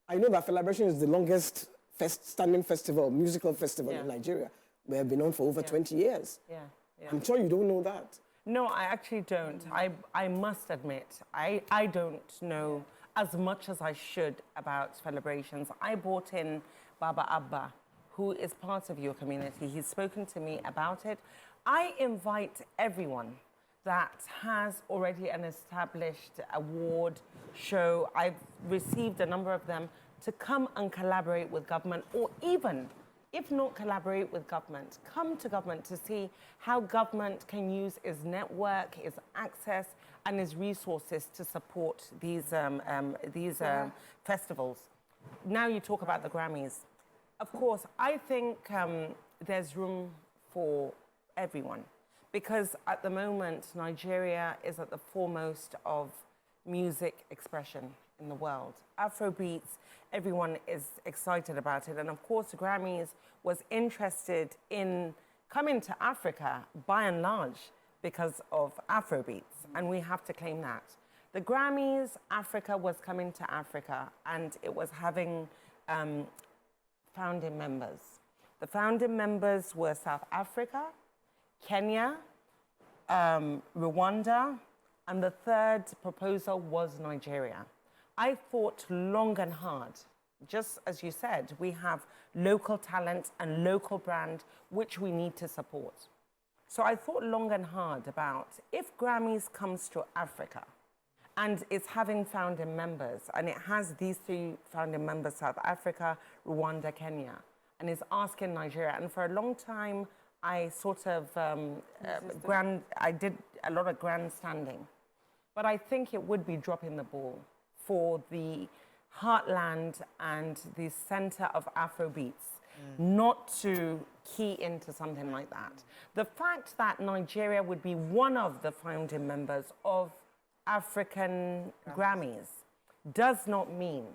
I know that Felabration is the longest standing musical festival in Nigeria. We have been on for over 20 years. I'm sure you don't know that. No, I actually don't. I must admit, I don't know as much as I should about Felabrations. I brought in Baba Abba, who is part of your community. He's spoken to me about it. I invite everyone that has already an established award show. I've received a number of them to come and collaborate with government, or even, if not collaborate with government, come to government to see how government can use its network, its access, and its resources to support these festivals. Now you talk about the Grammys. Of course, I think there's room for everyone, because at the moment, Nigeria is at the foremost of music expression in the world. Afrobeats, everyone is excited about it. And of course, the Grammys was interested in coming to Africa by and large because of Afrobeats, and we have to claim that. The Grammys, Africa was coming to Africa, and it was having founding members. The founding members were South Africa, Kenya, Rwanda, and the third proposal was Nigeria. I fought long and hard. Just as you said, we have local talent and local brand, which we need to support. So I thought long and hard about if Grammys comes to Africa and it's having founding members, and it has these 3 founding members, South Africa, Rwanda, Kenya, and is asking Nigeria. And for a long time, I sort of, I did a lot of grandstanding. But I think it would be dropping the ball for the heartland and the center of Afrobeats not to key into something like that. The fact that Nigeria would be one of the founding members of African Grammys does not mean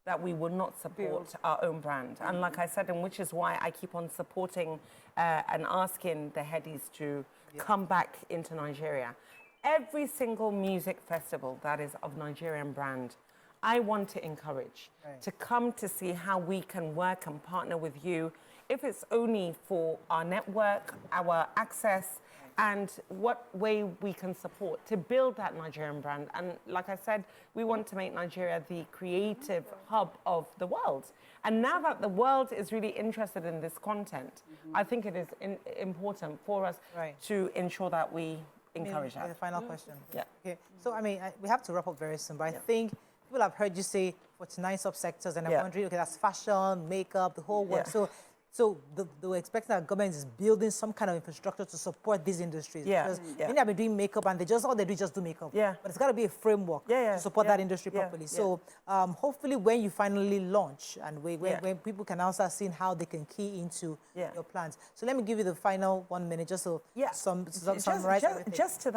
that we will not support our own brand. And like I said, and which is why I keep on supporting and asking the headies to come back into Nigeria. Every single music festival that is of Nigerian brand, I want to encourage to come to see how we can work and partner with you, if it's only for our network, our access, and what way we can support to build that Nigerian brand. And like I said, we want to make Nigeria the creative hub of the world. And now that the world is really interested in this content, I think it is important for us to ensure that we encourage that. The final question. Yeah. Okay. So, I mean, we have to wrap up very soon, but I think people have heard you say 49 subsectors, and I'm wondering, okay, that's fashion, makeup, the whole work. So we're expecting that government is building some kind of infrastructure to support these industries. Because many have been doing makeup, and all they do is just do makeup. But it's got to be a framework to support that industry properly. So hopefully when you finally launch, and when people can now start seeing how they can key into your plans. So let me give you the final 1 minute, just so summarize everything. Just to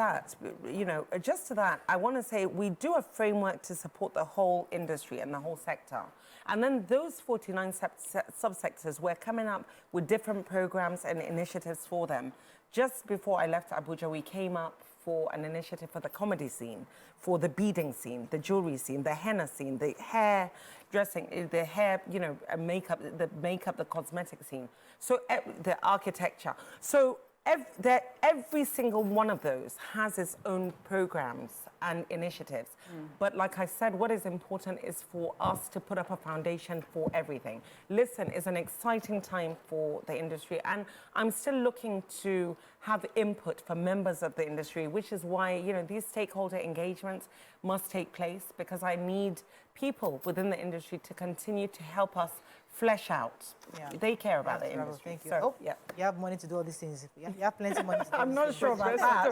that, I want to say we do a framework to support the whole industry and the whole sector. And then those 49 subsectors, we're coming up with different programs and initiatives for them. Just before I left Abuja, we came up for an initiative for the comedy scene, for the beading scene, the jewelry scene, the henna scene, the hair dressing, the hair, makeup, the cosmetic scene. So the architecture. So every single one of those has its own programs and initiatives. But like I said, what is important is for us to put up a foundation for everything. Listen, it's an exciting time for the industry, and I'm still looking to have input from members of the industry, which is why, these stakeholder engagements must take place, because I need people within the industry to continue to help us flesh out. They care about the industry. Thank you. So, you have money to do all these things. You have plenty of money to do I'm not sure about that.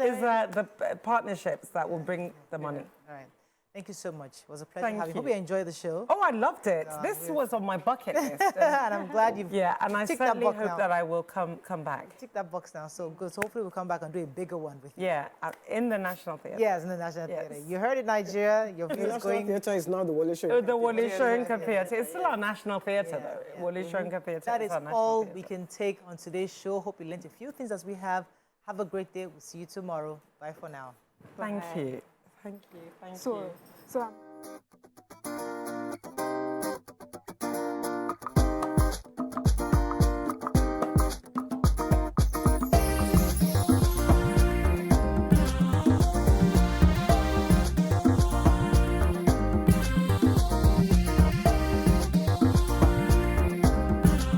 It's the partnerships that will bring the money. All right. Thank you so much. It was a pleasure having you. Hope you enjoyed the show. Oh, I loved it. This was on my bucket list. And I'm glad you've and I certainly hope that I will come back. Tick that box now. So good. So hopefully we'll come back and do a bigger one with you. Yeah, in the National Theatre. Yes, in the National Theatre. You heard it, Nigeria. Your view is going. The National Theatre is now the Wole Soyinka. The Wole Soyinka Theatre. It's still our National Theatre, though. Wole Soyinka Theatre. That is all we can take on today's show. Hope you learned a few things as we have. Have a great day. We'll see you tomorrow. Bye for now. Thank you. Thank you. Thank you. So